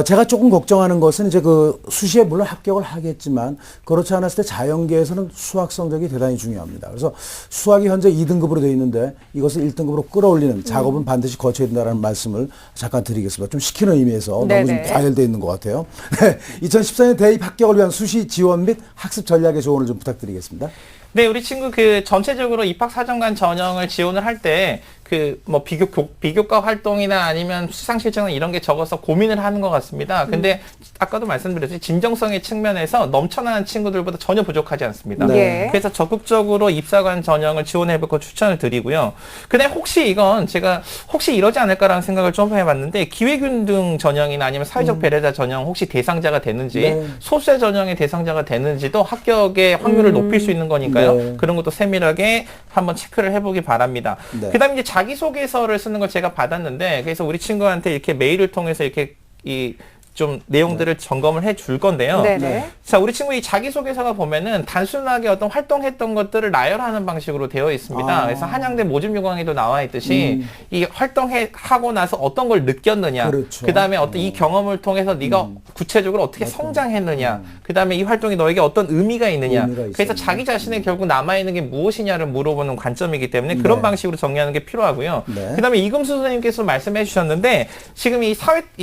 제가 조금 걱정하는 것은 이제 그 수시에 물론 합격을 하겠지만 그렇지 않았을 때 자연계에서는 수학 성적이 대단히 중요합니다. 그래서 수학이 현재 2등급으로 되어 있는데 이것을 1등급으로 끌어올리는 작업은 반드시 거쳐야 된다는 말씀을 잠깐 드리겠습니다. 좀 시키는 의미에서 너무 좀 네네. 과열되어 있는 것 같아요. 네, 2014년 대입 합격을 위한 수시 지원 및 학습 전략의 조언을 좀 부탁드리겠습니다. 네, 우리 친구 그 전체적으로 입학사정관 전형을 지원을 할 때 그 뭐 비교과 활동이나 아니면 수상 실증은 이런 게 적어서 고민을 하는 것 같습니다. 근데 아까도 말씀드렸듯이 진정성의 측면에서 넘쳐나는 친구들보다 전혀 부족하지 않습니다. 네. 그래서 적극적으로 입사관 전형을 지원해볼 거 추천을 드리고요. 근데 혹시 이건 제가 혹시 이러지 않을까라는 생각을 좀 해봤는데 기회균등 전형이나 아니면 사회적 배려자 전형 혹시 대상자가 되는지 네. 소수의 전형의 대상자가 되는지도 합격의 확률을 높일 수 있는 거니까요. 네. 그런 것도 세밀하게 한번 체크를 해보기 바랍니다. 네. 그다음에 이제 자기소개서를 쓰는 걸 제가 받았는데 그래서 우리 친구한테 이렇게 메일을 통해서 이렇게 좀 내용들을 점검을 해 줄 건데요. 네네. 자, 우리 친구 이 자기소개서가 보면은 단순하게 어떤 활동했던 것들을 나열하는 방식으로 되어 있습니다. 아. 그래서 한양대 모집 요강에도 나와 있듯이 이 하고 나서 어떤 걸 느꼈느냐, 그렇죠. 그다음에 어떤 이 경험을 통해서 네가 구체적으로 어떻게 성장했느냐, 그다음에 이 활동이 너에게 어떤 의미가 있느냐. 의미가 그래서 있었느냐. 자기 자신의 결국 남아있는 게 무엇이냐를 물어보는 관점이기 때문에 그런 네. 방식으로 정리하는 게 필요하고요. 네. 그다음에 이금수 선생님께서 말씀해 주셨는데 지금 이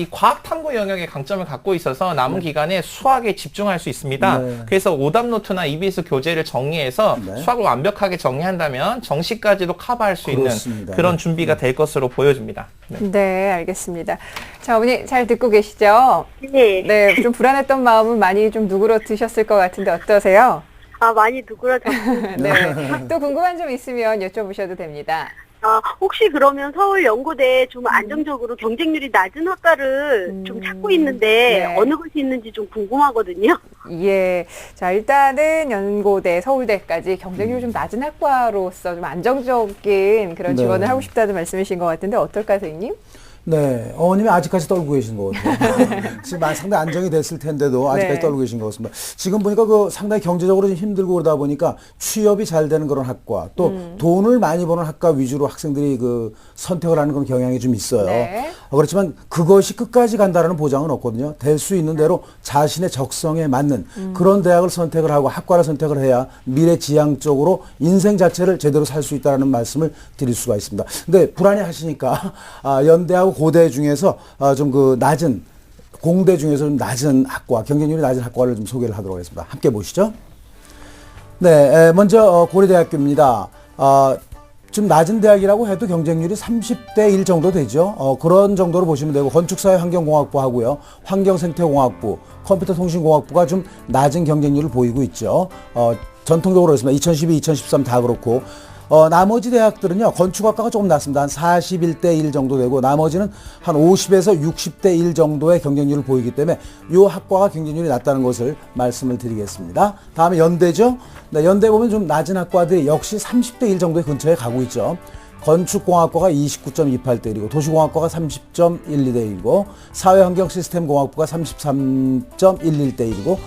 과학 탐구 영역의 강점을 갖고 있어서 남은 기간에 수학에 집중할 수 있습니다. 네. 그래서 오답 노트나 EBS 교재를 정리해서 네. 수학을 완벽하게 정리한다면 정시까지도 커버할 수 그렇습니다. 있는 그런 준비가 될 것으로 보여집니다. 네. 네, 알겠습니다. 자, 어머니 잘 듣고 계시죠? 네. 네, 좀 불안했던 마음은 많이 좀 누그러드셨을 것 같은데 어떠세요? 아, 많이 누그러졌습니다. 네. 또 궁금한 점 있으면 여쭤보셔도 됩니다. 혹시 그러면 서울 연고대 좀 안정적으로 경쟁률이 낮은 학과를 좀 찾고 있는데 네. 어느 곳이 있는지 좀 궁금하거든요. 예. 자, 일단은 연고대, 서울대까지 경쟁률이 좀 낮은 학과로서 좀 안정적인 그런 네. 지원을 하고 싶다는 말씀이신 것 같은데 어떨까요, 선생님? 네, 어머님이 아직까지 떨고 계신 것 같아요. 지금 상당히 안정이 됐을 텐데도 아직까지 네. 떨고 계신 것 같습니다. 지금 보니까 그 상당히 경제적으로 좀 힘들고 그러다 보니까 취업이 잘 되는 그런 학과 또 돈을 많이 버는 학과 위주로 학생들이 그 선택을 하는 그런 경향이 좀 있어요. 네. 그렇지만 그것이 끝까지 간다는 보장은 없거든요. 될 수 있는 대로 자신의 적성에 맞는 그런 대학을 선택을 하고 학과를 선택을 해야 미래지향적으로 인생 자체를 제대로 살 수 있다는 말씀을 드릴 수가 있습니다. 근데 불안해 하시니까 연대하고 고대 중에서 좀 그 낮은 공대 중에서 좀 낮은 학과, 경쟁률이 낮은 학과를 좀 소개를 하도록 하겠습니다. 함께 보시죠. 네, 먼저 고려대학교입니다. 좀 낮은 대학이라고 해도 경쟁률이 30대 1 정도 되죠. 그런 정도로 보시면 되고 건축사회환경공학부 하고요. 환경생태공학부, 컴퓨터통신공학부가 좀 낮은 경쟁률을 보이고 있죠. 전통적으로 그렇습니다. 2012, 2013 다 그렇고 나머지 대학들은요. 건축학과가 조금 낮습니다. 한 41대 1 정도 되고 나머지는 한 50에서 60대 1 정도의 경쟁률을 보이기 때문에 이 학과가 경쟁률이 낮다는 것을 말씀을 드리겠습니다. 다음에 연대죠. 네, 연대 보면 좀 낮은 학과들이 역시 30대 1 정도의 근처에 가고 있죠. 건축공학과가 29.28대 1이고 도시공학과가 30.12대 1이고 사회환경시스템공학부가 33.11대 1이고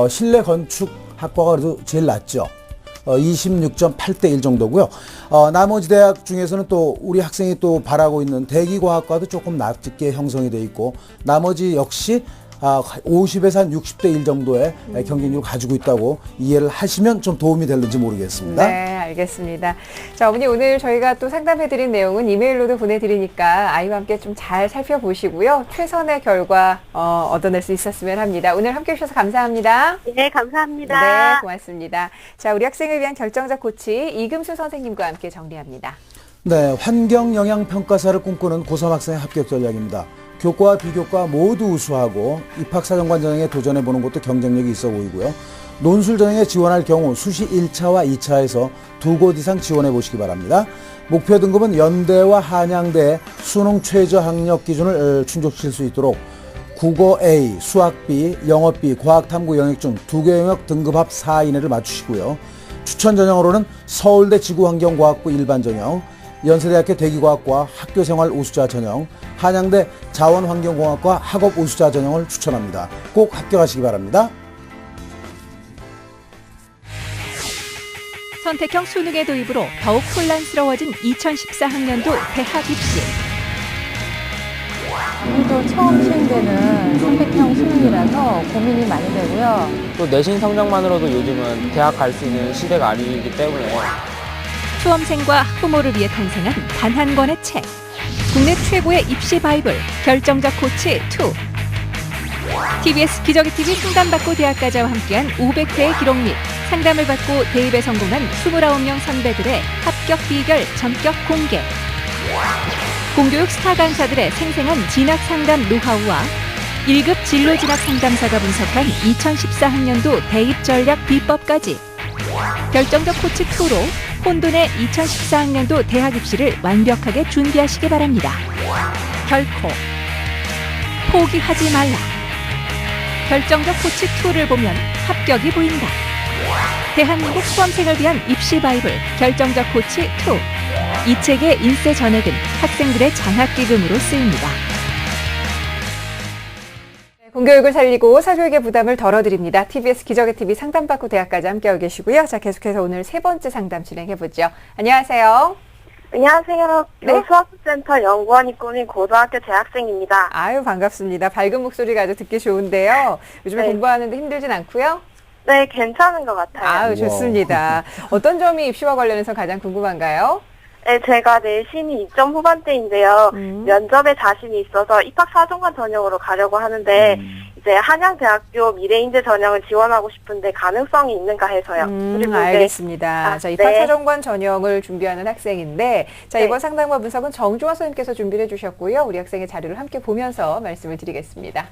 실내건축학과가 그래도 제일 낮죠. 26.8대 1 정도고요. 나머지 대학 중에서는 또 우리 학생이 또 바라고 있는 대기과학과도 조금 낮게 형성이 돼 있고 나머지 역시 50에서 한 60대 1 정도의 경쟁률을 가지고 있다고 이해를 하시면 좀 도움이 될는지 모르겠습니다. 네, 알겠습니다. 자, 어머니 오늘 저희가 또 상담해드린 내용은 이메일로도 보내드리니까 아이와 함께 좀 잘 살펴보시고요. 최선의 결과 얻어낼 수 있었으면 합니다. 오늘 함께 해주셔서 감사합니다. 네, 감사합니다. 네, 고맙습니다. 자, 우리 학생을 위한 결정적 코치 이금수 선생님과 함께 정리합니다. 네, 환경영향평가사를 꿈꾸는 고3 학생의 합격 전략입니다. 교과와 비교과 모두 우수하고 입학사정관 전형에 도전해보는 것도 경쟁력이 있어 보이고요. 논술 전형에 지원할 경우 수시 1차와 2차에서 2곳 이상 지원해 보시기 바랍니다. 목표 등급은 연대와 한양대 수능 최저 학력 기준을 충족시킬 수 있도록 국어 A, 수학 B, 영어 B, 과학탐구 영역 중 2개 영역 등급 합 4 이내를 맞추시고요. 추천 전형으로는 서울대 지구환경과학부 일반 전형, 연세대학교 대기과학과 학교생활 우수자 전형, 한양대 자원환경공학과 학업 우수자 전형을 추천합니다. 꼭 합격하시기 바랍니다. 선택형 수능의 도입으로 더욱 혼란스러워진 2014학년도 대학 입시. 아무래도 처음 시행되는 선택형 수능이라서 고민이 많이 되고요. 또 내신 성적만으로도 요즘은 대학 갈 수 있는 시대가 아니기 때문에 수험생과 학부모를 위해 탄생한 단 한 권의 책. 국내 최고의 입시 바이블 결정적 코치 2. TBS 기적의 TV 상담받고 대학가자와 함께한 500회의 기록 및 상담을 받고 대입에 성공한 29명 선배들의 합격 비결 전격 공개. 공교육 스타 강사들의 생생한 진학 상담 노하우와 1급 진로 진학 상담사가 분석한 2014학년도 대입 전략 비법까지 결정적 코치 2로 혼돈의 2014학년도 대학 입시를 완벽하게 준비하시기 바랍니다. 결코 포기하지 말라. 결정적 코치 2를 보면 합격이 보인다. 대한민국 수험생을 위한 입시 바이블 결정적 코치 2. 이 책의 인쇄 전액은 학생들의 장학기금으로 쓰입니다. 공교육을 살리고 사교육의 부담을 덜어드립니다. TBS 기적의 TV 상담받고 대학까지 함께하고 계시고요. 자, 계속해서 오늘 세 번째 상담 진행해보죠. 안녕하세요. 안녕하세요. 네. 수학센터 연구원이 꾸민 고등학교 재학생입니다. 아유, 반갑습니다. 밝은 목소리가 아주 듣기 좋은데요. 요즘에 네. 공부하는데 힘들진 않고요? 네, 괜찮은 것 같아요. 아유, 좋습니다. 어떤 점이 입시와 관련해서 가장 궁금한가요? 네, 제가 내신이 2점 후반대인데요. 면접에 자신이 있어서 입학사정관 전형으로 가려고 하는데 이제 한양대학교 미래인재 전형을 지원하고 싶은데 가능성이 있는가 해서요. 그리고 이제 알겠습니다. 자, 네. 입학사정관 전형을 준비하는 학생인데 자, 네. 이번 상담과 분석은 정주화 선생님께서 준비를 해주셨고요. 우리 학생의 자료를 함께 보면서 말씀을 드리겠습니다.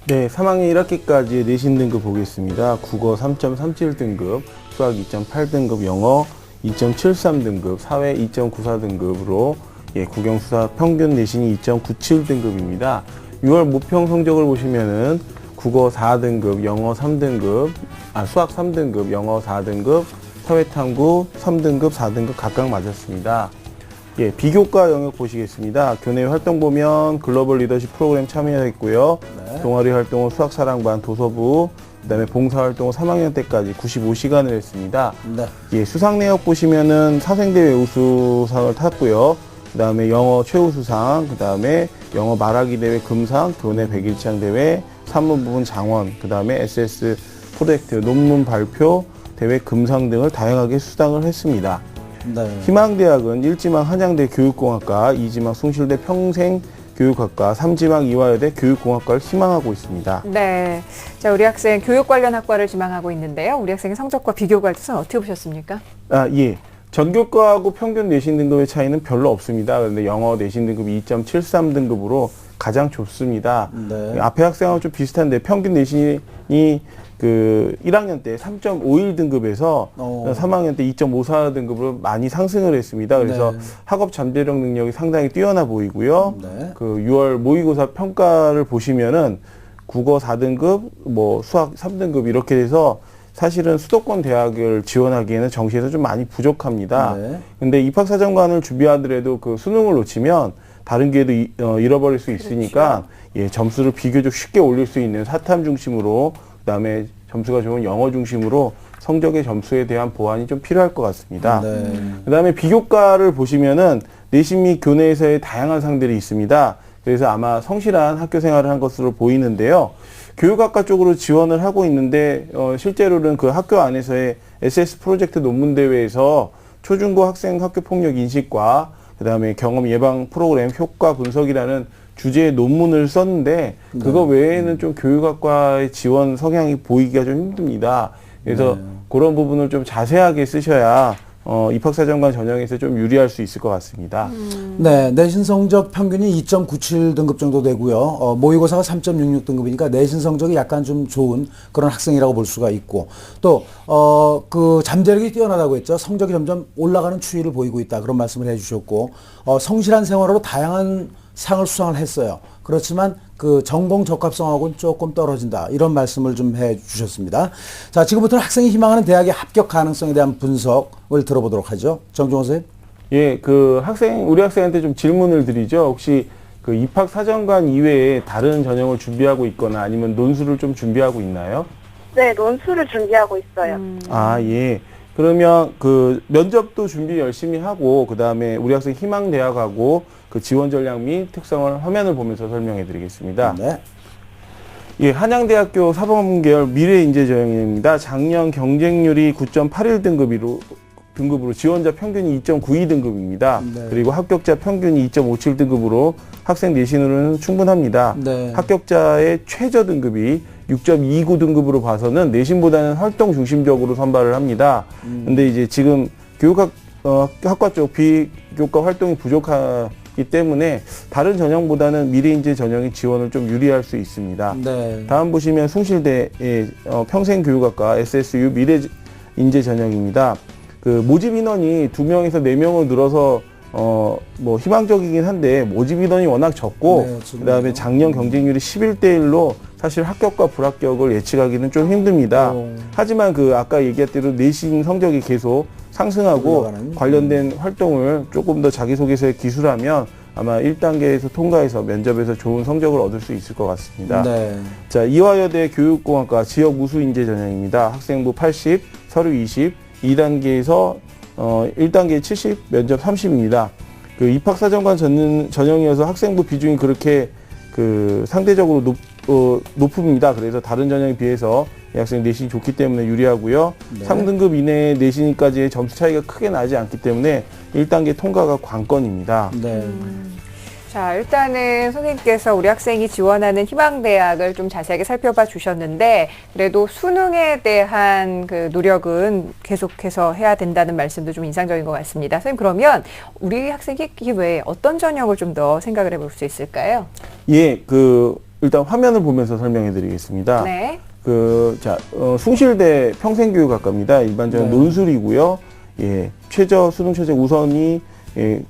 네, 3학년 1학기까지 내신 등급 보겠습니다. 국어 3.37등급, 수학 2.8등급, 영어 2.73등급, 사회 2.94등급으로 국영수사 평균 내신이 2.97등급입니다. 6월 모평 성적을 보시면은 국어 4등급, 영어 3등급, 수학 3등급, 영어 4등급, 사회탐구 3등급, 4등급 각각 맞았습니다. 비교과 영역 보시겠습니다. 교내 활동 보면 글로벌 리더십 프로그램 참여했고요. 네. 동아리 활동은 수학사랑반, 도서부, 그다음에 봉사활동은 3학년 때까지 95시간을 했습니다. 네. 수상 내역 보시면은 사생대회 우수상을 탔고요. 그다음에 영어 최우수상, 그다음에 영어 말하기 대회 금상, 교내 100일장 대회, 산문 부분 장원, 그다음에 SS 프로젝트 논문 발표 대회 금상 등을 다양하게 수상을 했습니다. 네. 희망대학은 1지망 한양대 교육공학과, 2지망 숭실대 평생교육학과, 3지망 이화여대 교육공학과를 희망하고 있습니다. 네. 자, 우리 학생 교육 관련 학과를 지망하고 있는데요. 우리 학생의 성적과 비교 관련은 어떻게 보셨습니까? 전교과하고 평균 내신 등급의 차이는 별로 없습니다. 그런데 영어 내신 등급이 2.73 등급으로 가장 좋습니다. 네. 앞에 학생하고 좀 비슷한데 평균 내신이 그 1학년 때 3.51 등급에서 3학년 때 2.54 등급으로 많이 상승을 했습니다. 그래서 네. 학업 잠재력 능력이 상당히 뛰어나 보이고요. 네. 그 6월 모의고사 평가를 보시면은 국어 4등급, 뭐 수학 3등급 이렇게 돼서 사실은 수도권 대학을 지원하기에는 정시에서 좀 많이 부족합니다. 네. 근데 입학사정관을 준비하더라도 그 수능을 놓치면 다른 기회도 잃어버릴 수 있으니까 예, 점수를 비교적 쉽게 올릴 수 있는 사탐 중심으로 그다음에 점수가 좋은 영어 중심으로 성적의 점수에 대한 보완이 좀 필요할 것 같습니다. 네. 그다음에 비교과를 보시면은 내신 및 교내에서의 다양한 상들이 있습니다. 그래서 아마 성실한 학교 생활을 한 것으로 보이는데요. 교육학과 쪽으로 지원을 하고 있는데 실제로는 그 학교 안에서의 SS 프로젝트 논문 대회에서 초중고 학생 학교폭력 인식과 그다음에 경험 예방 프로그램 효과 분석이라는 주제의 논문을 썼는데 그거 외에는 좀 교육학과의 지원 성향이 보이기가 좀 힘듭니다. 그래서 그런 부분을 좀 자세하게 쓰셔야 입학사정관 전형에서 좀 유리할 수 있을 것 같습니다. 네, 내신 성적 평균이 2.97 등급 정도 되고요. 모의고사가 3.66 등급이니까 내신 성적이 약간 좀 좋은 그런 학생이라고 볼 수가 있고 또 그 잠재력이 뛰어나다고 했죠. 성적이 점점 올라가는 추이를 보이고 있다. 그런 말씀을 해주셨고 성실한 생활로 다양한 상을 수상을 했어요. 그렇지만 그 전공 적합성하고는 조금 떨어진다. 이런 말씀을 좀 해주셨습니다. 자, 지금부터는 학생이 희망하는 대학의 합격 가능성에 대한 분석을 들어보도록 하죠. 정종호 선생님. 예, 그 우리 학생한테 좀 질문을 드리죠. 혹시 그 입학사정관 이외에 다른 전형을 준비하고 있거나 아니면 논술을 좀 준비하고 있나요? 네, 논술을 준비하고 있어요. 아, 예. 그러면 그 면접도 준비 열심히 하고 그다음에 우리 학생 희망 대학하고 그 지원 전략 및 특성을 화면을 보면서 설명해 드리겠습니다. 네. 예, 한양대학교 사범계열 미래인재 전형입니다. 작년 경쟁률이 9.81 등급으로 지원자 평균이 2.92 등급입니다. 네. 그리고 합격자 평균이 2.57 등급으로 학생 내신으로는 충분합니다. 네. 합격자의 최저 등급이 6.29 등급으로 봐서는 내신보다는 활동 중심적으로 선발을 합니다. 근데 이제 지금 학과 쪽 비교과 활동이 부족하기 때문에 다른 전형보다는 미래인재 전형의 지원을 좀 유리할 수 있습니다. 네. 다음 보시면 숭실대의 평생교육학과 SSU 미래인재 전형입니다. 그 모집 인원이 2명에서 4명으로 늘어서 뭐 희망적이긴 한데 모집 인원이 워낙 적고 네, 그다음에 작년 경쟁률이 11대 1로 사실 합격과 불합격을 예측하기는 좀 힘듭니다. 하지만 그 아까 얘기한 대로 내신 성적이 계속 상승하고 올라가는. 관련된 활동을 조금 더 자기소개서에 기술하면 아마 1단계에서 통과해서 면접에서 좋은 성적을 얻을 수 있을 것 같습니다. 네. 자, 이화여대 교육공학과 지역 우수 인재 전형입니다. 학생부 80, 서류 20, 2단계에서 1단계 70, 면접 30입니다. 그 입학사정관 전형이어서 학생부 비중이 그렇게 그 상대적으로 높습니다. 그래서 다른 전형에 비해서 이 학생 내신이 좋기 때문에 유리하고요. 네. 3등급 이내 내신까지의 점수 차이가 크게 나지 않기 때문에 1단계 통과가 관건입니다. 네. 자, 일단은 선생님께서 우리 학생이 지원하는 희망대학을 좀 자세하게 살펴봐 주셨는데, 그래도 수능에 대한 그 노력은 계속해서 해야 된다는 말씀도 좀 인상적인 것 같습니다. 선생님, 그러면 우리 학생이 이 외에 어떤 전형을 좀 더 생각을 해볼 수 있을까요? 예, 일단 화면을 보면서 설명해 드리겠습니다. 네. 숭실대 평생교육학과입니다. 일반적인 네. 논술이고요. 예, 수능 최저 우선이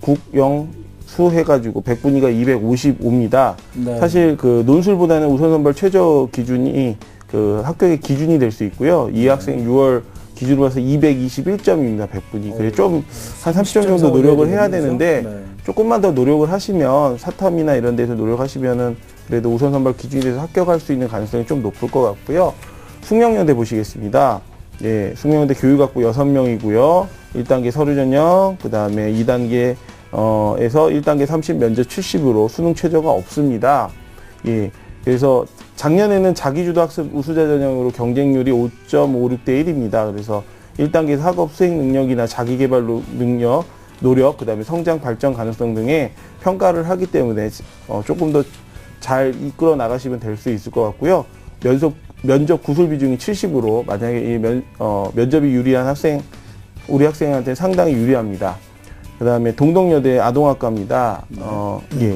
국영 수 해가지고 100분위가 255입니다. 네. 사실 그 논술보다는 우선 선발 최저 기준이 그 합격의 기준이 될 수 있고요. 이 학생 6월 기준으로 봐서 221점입니다. 100분이. 그래서 좀 한 30점 정도 노력을 해야 되는데 네. 조금만 더 노력을 하시면 사탐이나 이런 데서 노력하시면은 그래도 우선 선발 기준이 돼서 합격할 수 있는 가능성이 좀 높을 것 같고요. 숙명여대 보시겠습니다. 예, 숙명여대 교육학부 6명이고요. 1단계 서류 전형, 그 다음에 2단계 에서 1단계 30 면접 70으로 수능 최저가 없습니다. 예. 그래서 작년에는 자기주도 학습 우수자 전형으로 경쟁률이 5.56대 1입니다. 그래서 1단계 학업 수행 능력이나 자기개발 능력, 노력, 그 다음에 성장 발전 가능성 등의 평가를 하기 때문에 조금 더 잘 이끌어 나가시면 될 수 있을 것 같고요. 면접 구술 비중이 70으로 만약에 이 면접이 유리한 학생 우리 학생한테 상당히 유리합니다. 그다음에 동덕여대 아동학과입니다.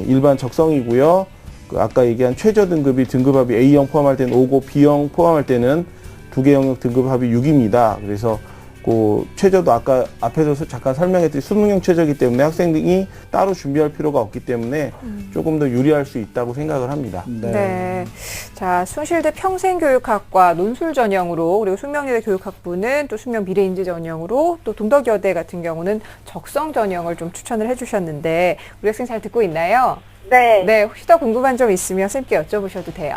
일반 적성이고요. 그 아까 얘기한 최저 등급이 등급합이 A형 포함할 때는 5고 B형 포함할 때는 2개 영역 등급합이 6입니다. 그래서 그 최저도 아까 앞에서 잠깐 설명했듯이 수능형 최저이기 때문에 학생이 따로 준비할 필요가 없기 때문에 조금 더 유리할 수 있다고 생각을 합니다. 네. 자, 숭실대 평생교육학과 논술 전형으로, 그리고 숙명여대 교육학부는 또 숙명 미래인재 전형으로, 또 동덕여대 같은 경우는 적성 전형을 좀 추천을 해주셨는데 우리 학생 잘 듣고 있나요? 네. 네. 혹시 더 궁금한 점 있으면 쌤께 여쭤보셔도 돼요.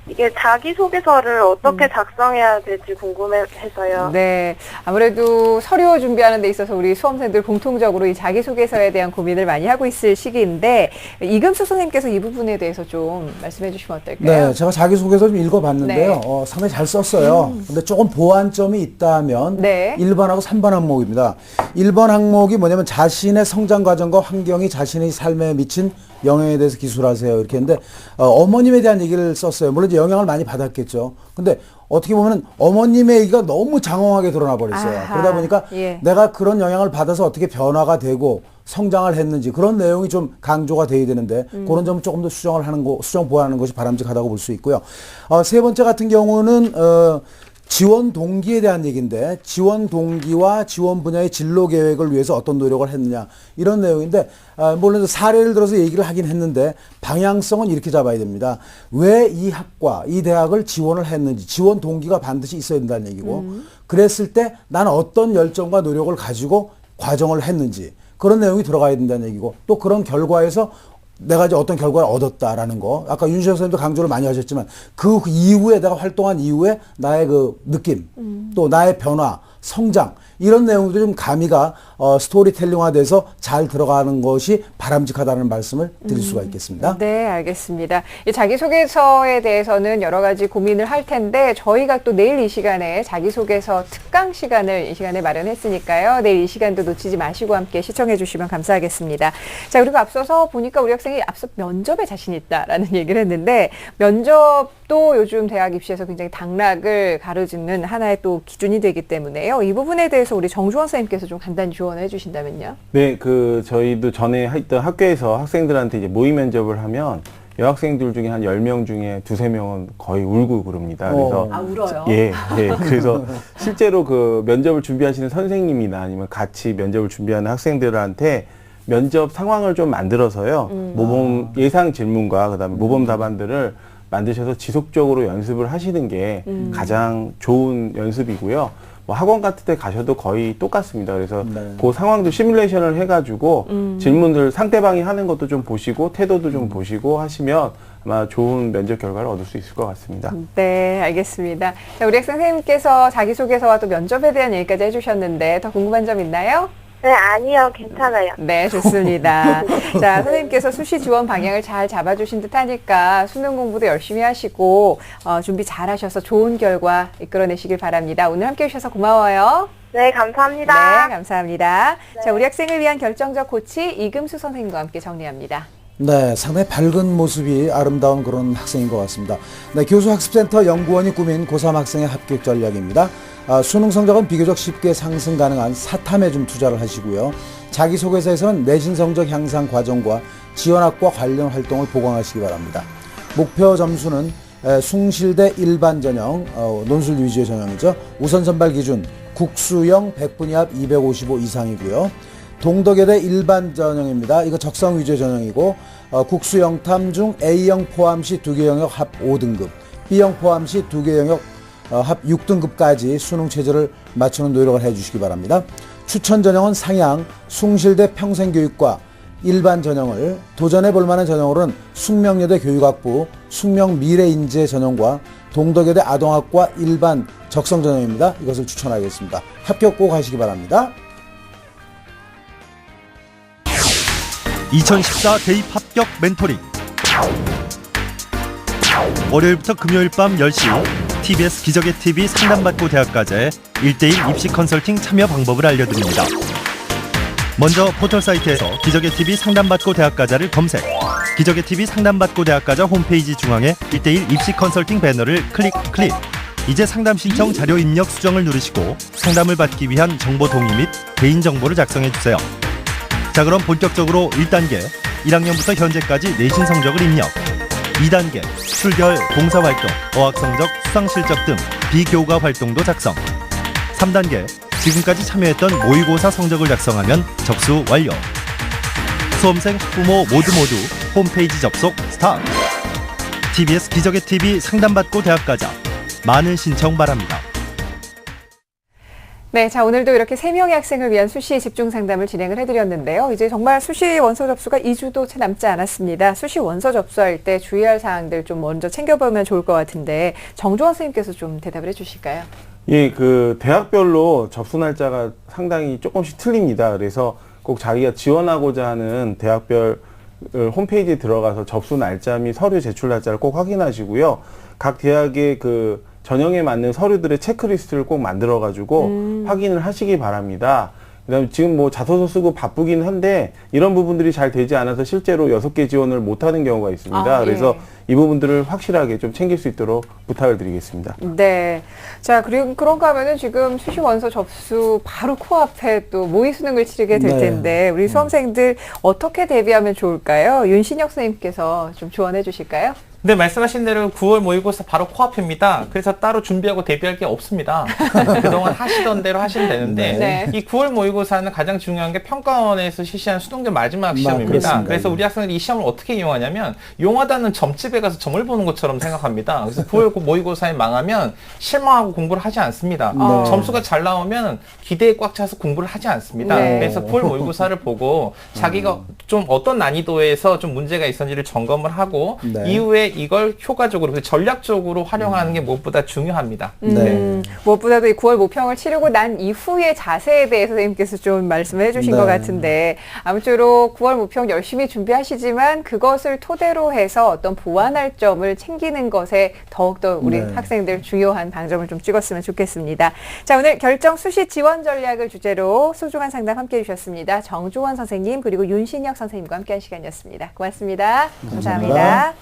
이게 자기소개서를 어떻게 작성해야 될지 궁금해서요. 네. 아무래도 서류 준비하는 데 있어서 우리 수험생들 공통적으로 이 자기소개서에 대한 고민을 많이 하고 있을 시기인데, 이금수 선생님께서 이 부분에 대해서 좀 말씀해 주시면 어떨까요? 네, 제가 자기소개서 좀 읽어봤는데요. 네. 상당히 잘 썼어요. 근데 조금 보완점이 있다면 네. 1번하고 3번 항목입니다. 1번 항목이 뭐냐면 자신의 성장 과정과 환경이 자신의 삶에 미친 영향에 대해서 기술하세요. 이렇게 했는데 어머님에 대한 얘기를 썼어요. 물론 이제 영향을 많이 받았겠죠. 근데 어떻게 보면 어머님의 얘기가 너무 장황하게 드러나 버렸어요. 아하, 그러다 보니까 예. 내가 그런 영향을 받아서 어떻게 변화가 되고 성장을 했는지 그런 내용이 좀 강조가 돼야 되는데 그런 점은 조금 더 수정 보완하는 것이 바람직하다고 볼 수 있고요. 세 번째 같은 경우는 지원 동기에 대한 얘기인데, 지원 동기와 지원 분야의 진로 계획을 위해서 어떤 노력을 했느냐 이런 내용인데, 물론 사례를 들어서 얘기를 하긴 했는데 방향성은 이렇게 잡아야 됩니다. 왜 이 학과, 이 대학을 지원을 했는지, 지원 동기가 반드시 있어야 된다는 얘기고, 그랬을 때 나는 어떤 열정과 노력을 가지고 과정을 했는지 그런 내용이 들어가야 된다는 얘기고, 또 그런 결과에서 내가 이제 어떤 결과를 얻었다라는 거, 아까 윤시영 선생님도 강조를 많이 하셨지만 그 이후에 내가 활동한 이후에 나의 그 느낌, 또 나의 변화, 성장, 이런 내용들이 좀 가미가 스토리텔링화돼서 잘 들어가는 것이 바람직하다는 말씀을 드릴 수가 있겠습니다. 네, 알겠습니다. 이 자기소개서에 대해서는 여러 가지 고민을 할 텐데 저희가 또 내일 이 시간에 자기소개서 특강 시간을 이 시간에 마련했으니까요. 내일 이 시간도 놓치지 마시고 함께 시청해 주시면 감사하겠습니다. 자, 그리고 앞서서 보니까 우리 학생이 앞서 면접에 자신 있다라는 얘기를 했는데, 면접도 요즘 대학 입시에서 굉장히 당락을 가로짓는 하나의 또 기준이 되기 때문에요. 이 부분에 대해서 우리 정주원 선생님께서 좀 간단히 조언을 해주신다면요. 네, 저희도 전에 했던 학교에서 학생들한테 이제 모의 면접을 하면 여학생들 중에 한 10명 중에 2~3명은 거의 울고 그럽니다. 그래서 울어요? 예. 그래서 실제로 그 면접을 준비하시는 선생님이나 아니면 같이 면접을 준비하는 학생들한테 면접 상황을 좀 만들어서요. 모범 예상 질문과 그다음에 모범 답안들을 만드셔서 지속적으로 연습을 하시는 게 가장 좋은 연습이고요. 뭐 학원 같은 데 가셔도 거의 똑같습니다. 그래서 그 상황도 시뮬레이션을 해가지고 질문들 상대방이 하는 것도 좀 보시고 태도도 좀 보시고 하시면 아마 좋은 면접 결과를 얻을 수 있을 것 같습니다. 네, 알겠습니다. 자, 우리 학생 선생님께서 자기소개서와 또 면접에 대한 얘기까지 해주셨는데 더 궁금한 점 있나요? 네, 아니요. 괜찮아요. 네, 좋습니다. 자, 선생님께서 수시 지원 방향을 잘 잡아주신 듯 하니까 수능 공부도 열심히 하시고 준비 잘 하셔서 좋은 결과 이끌어내시길 바랍니다. 오늘 함께 해주셔서 고마워요. 네, 감사합니다. 네, 감사합니다. 네. 자, 우리 학생을 위한 결정적 코치 이금수 선생님과 함께 정리합니다. 네, 상당히 밝은 모습이 아름다운 그런 학생인 것 같습니다. 네, 교수학습센터 연구원이 꾸민 고3 학생의 합격 전략입니다. 수능 성적은 비교적 쉽게 상승 가능한 사탐에 좀 투자를 하시고요. 자기소개서에서는 내신 성적 향상 과정과 지원학과 관련 활동을 보강하시기 바랍니다. 목표 점수는 숭실대 일반 전형, 논술 위주의 전형이죠. 우선 선발 기준 국수형 100분 이합 255 이상이고요. 동덕여대 일반 전형입니다. 이거 적성 위주의 전형이고, 국수형 탐 중 A형 포함 시 2개 영역 합 5등급, B형 포함 시 2개 영역 합 6등급까지 수능 체제를 맞추는 노력을 해주시기 바랍니다. 추천 전형은 상향, 숭실대 평생교육과 일반 전형을, 도전해 볼 만한 전형으로는 숙명여대 교육학부, 숙명 미래인재 전형과 동덕여대 아동학과 일반 적성 전형입니다. 이것을 추천하겠습니다. 합격 꼭 하시기 바랍니다. 2014 대입 합격 멘토링. 월요일부터 금요일 밤 10시 TBS 기적의 TV 상담받고 대학가자의 1대1 입시 컨설팅 참여 방법을 알려드립니다. 먼저 포털 사이트에서 기적의 TV 상담받고 대학가자를 검색. 기적의 TV 상담받고 대학가자 홈페이지 중앙에 1대1 입시 컨설팅 배너를 클릭. 이제 상담 신청 자료 입력 수정을 누르시고 상담을 받기 위한 정보 동의 및 개인정보를 작성해 주세요. 자, 그럼 본격적으로 1단계 1학년부터 현재까지 내신 성적을 입력. 2단계 출결, 봉사활동, 어학성적, 수상실적 등 비교과 활동도 작성. 3단계 지금까지 참여했던 모의고사 성적을 작성하면 접수 완료. 수험생, 학부모 모두 홈페이지 접속 스타트. TBS 기적의 TV 상담받고 대학 가자. 많은 신청 바랍니다. 네, 자 오늘도 이렇게 3명의 학생을 위한 수시 집중 상담을 진행을 해드렸는데요. 이제 정말 수시 원서 접수가 2주도 채 남지 않았습니다. 수시 원서 접수할 때 주의할 사항들 좀 먼저 챙겨보면 좋을 것 같은데 정조원 선생님께서 좀 대답을 해주실까요? 예, 그 대학별로 접수 날짜가 상당히 조금씩 틀립니다. 그래서 꼭 자기가 지원하고자 하는 대학별 홈페이지에 들어가서 접수 날짜 및 서류 제출 날짜를 꼭 확인하시고요. 각 대학의 그 전형에 맞는 서류들의 체크리스트를 꼭 만들어가지고 확인을 하시기 바랍니다. 그다음에 지금 뭐 자소서 쓰고 바쁘긴 한데 이런 부분들이 잘 되지 않아서 실제로 6개 지원을 못하는 경우가 있습니다. 그래서 이 부분들을 확실하게 좀 챙길 수 있도록 부탁을 드리겠습니다. 네. 자, 그리고 그런가 하면은 지금 수시 원서 접수 바로 코앞에 또 모의 수능을 치르게 될 텐데 우리 수험생들 어떻게 대비하면 좋을까요? 윤신혁 선생님께서 좀 조언해 주실까요? 네, 말씀하신 대로 9월 모의고사 바로 코앞입니다. 그래서 따로 준비하고 대비할 게 없습니다. 그동안 하시던 대로 하시면 되는데 이 9월 모의고사는 가장 중요한 게 평가원에서 실시한 수능제 마지막 시험입니다. 그래서 우리 학생들이 이 시험을 어떻게 이용하냐면 용하다는 점집에 가서 점을 보는 것처럼 생각합니다. 그래서 9월 모의고사에 망하면 실망하고 공부를 하지 않습니다. 점수가 잘 나오면 기대에 꽉 차서 공부를 하지 않습니다. 그래서 9월 모의고사를 보고 자기가 좀 어떤 난이도에서 좀 문제가 있었는지를 점검을 하고 이후에 이걸 효과적으로 전략적으로 활용하는 게 무엇보다 중요합니다. 무엇보다도 이 9월 모평을 치르고 난 이후의 자세에 대해서 선생님께서 좀 말씀을 해주신 것 같은데 아무쪼록 9월 모평 열심히 준비하시지만 그것을 토대로 해서 어떤 보완할 점을 챙기는 것에 더욱더 우리 학생들 중요한 방점을 좀 찍었으면 좋겠습니다. 자, 오늘 결정 수시 지원 전략을 주제로 소중한 상담 함께해 주셨습니다. 정조원 선생님 그리고 윤신혁 선생님과 함께한 시간이었습니다. 고맙습니다. 감사합니다.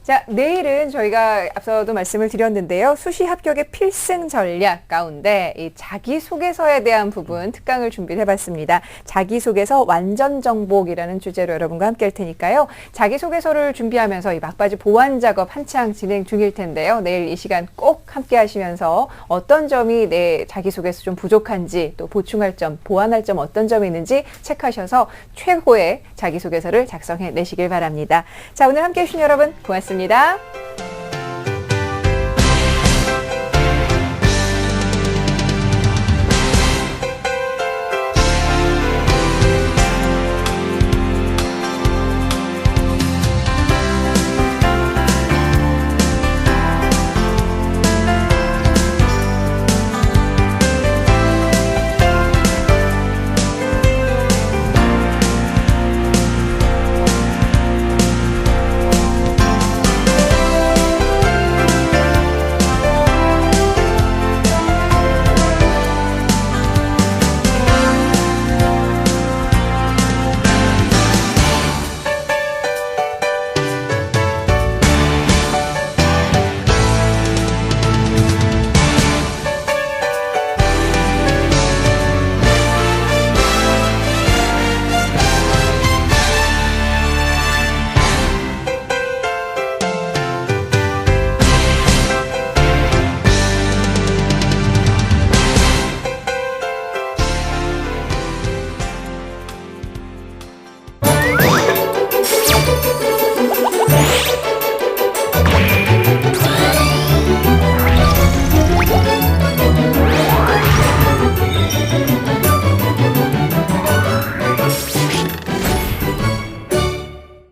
자, 내일은 저희가 앞서도 말씀을 드렸는데요. 수시 합격의 필승 전략 가운데 이 자기소개서에 대한 부분 특강을 준비를 해봤습니다. 자기소개서 완전 정복이라는 주제로 여러분과 함께 할 테니까요. 자기소개서를 준비하면서 이 막바지 보완 작업 한창 진행 중일 텐데요. 내일 이 시간 꼭 함께 하시면서 어떤 점이 내 자기소개서 좀 부족한지 또 보충할 점, 보완할 점 어떤 점이 있는지 체크하셔서 최고의 자기소개서를 작성해 내시길 바랍니다. 자, 오늘 함께 해주신 여러분 고맙습니다.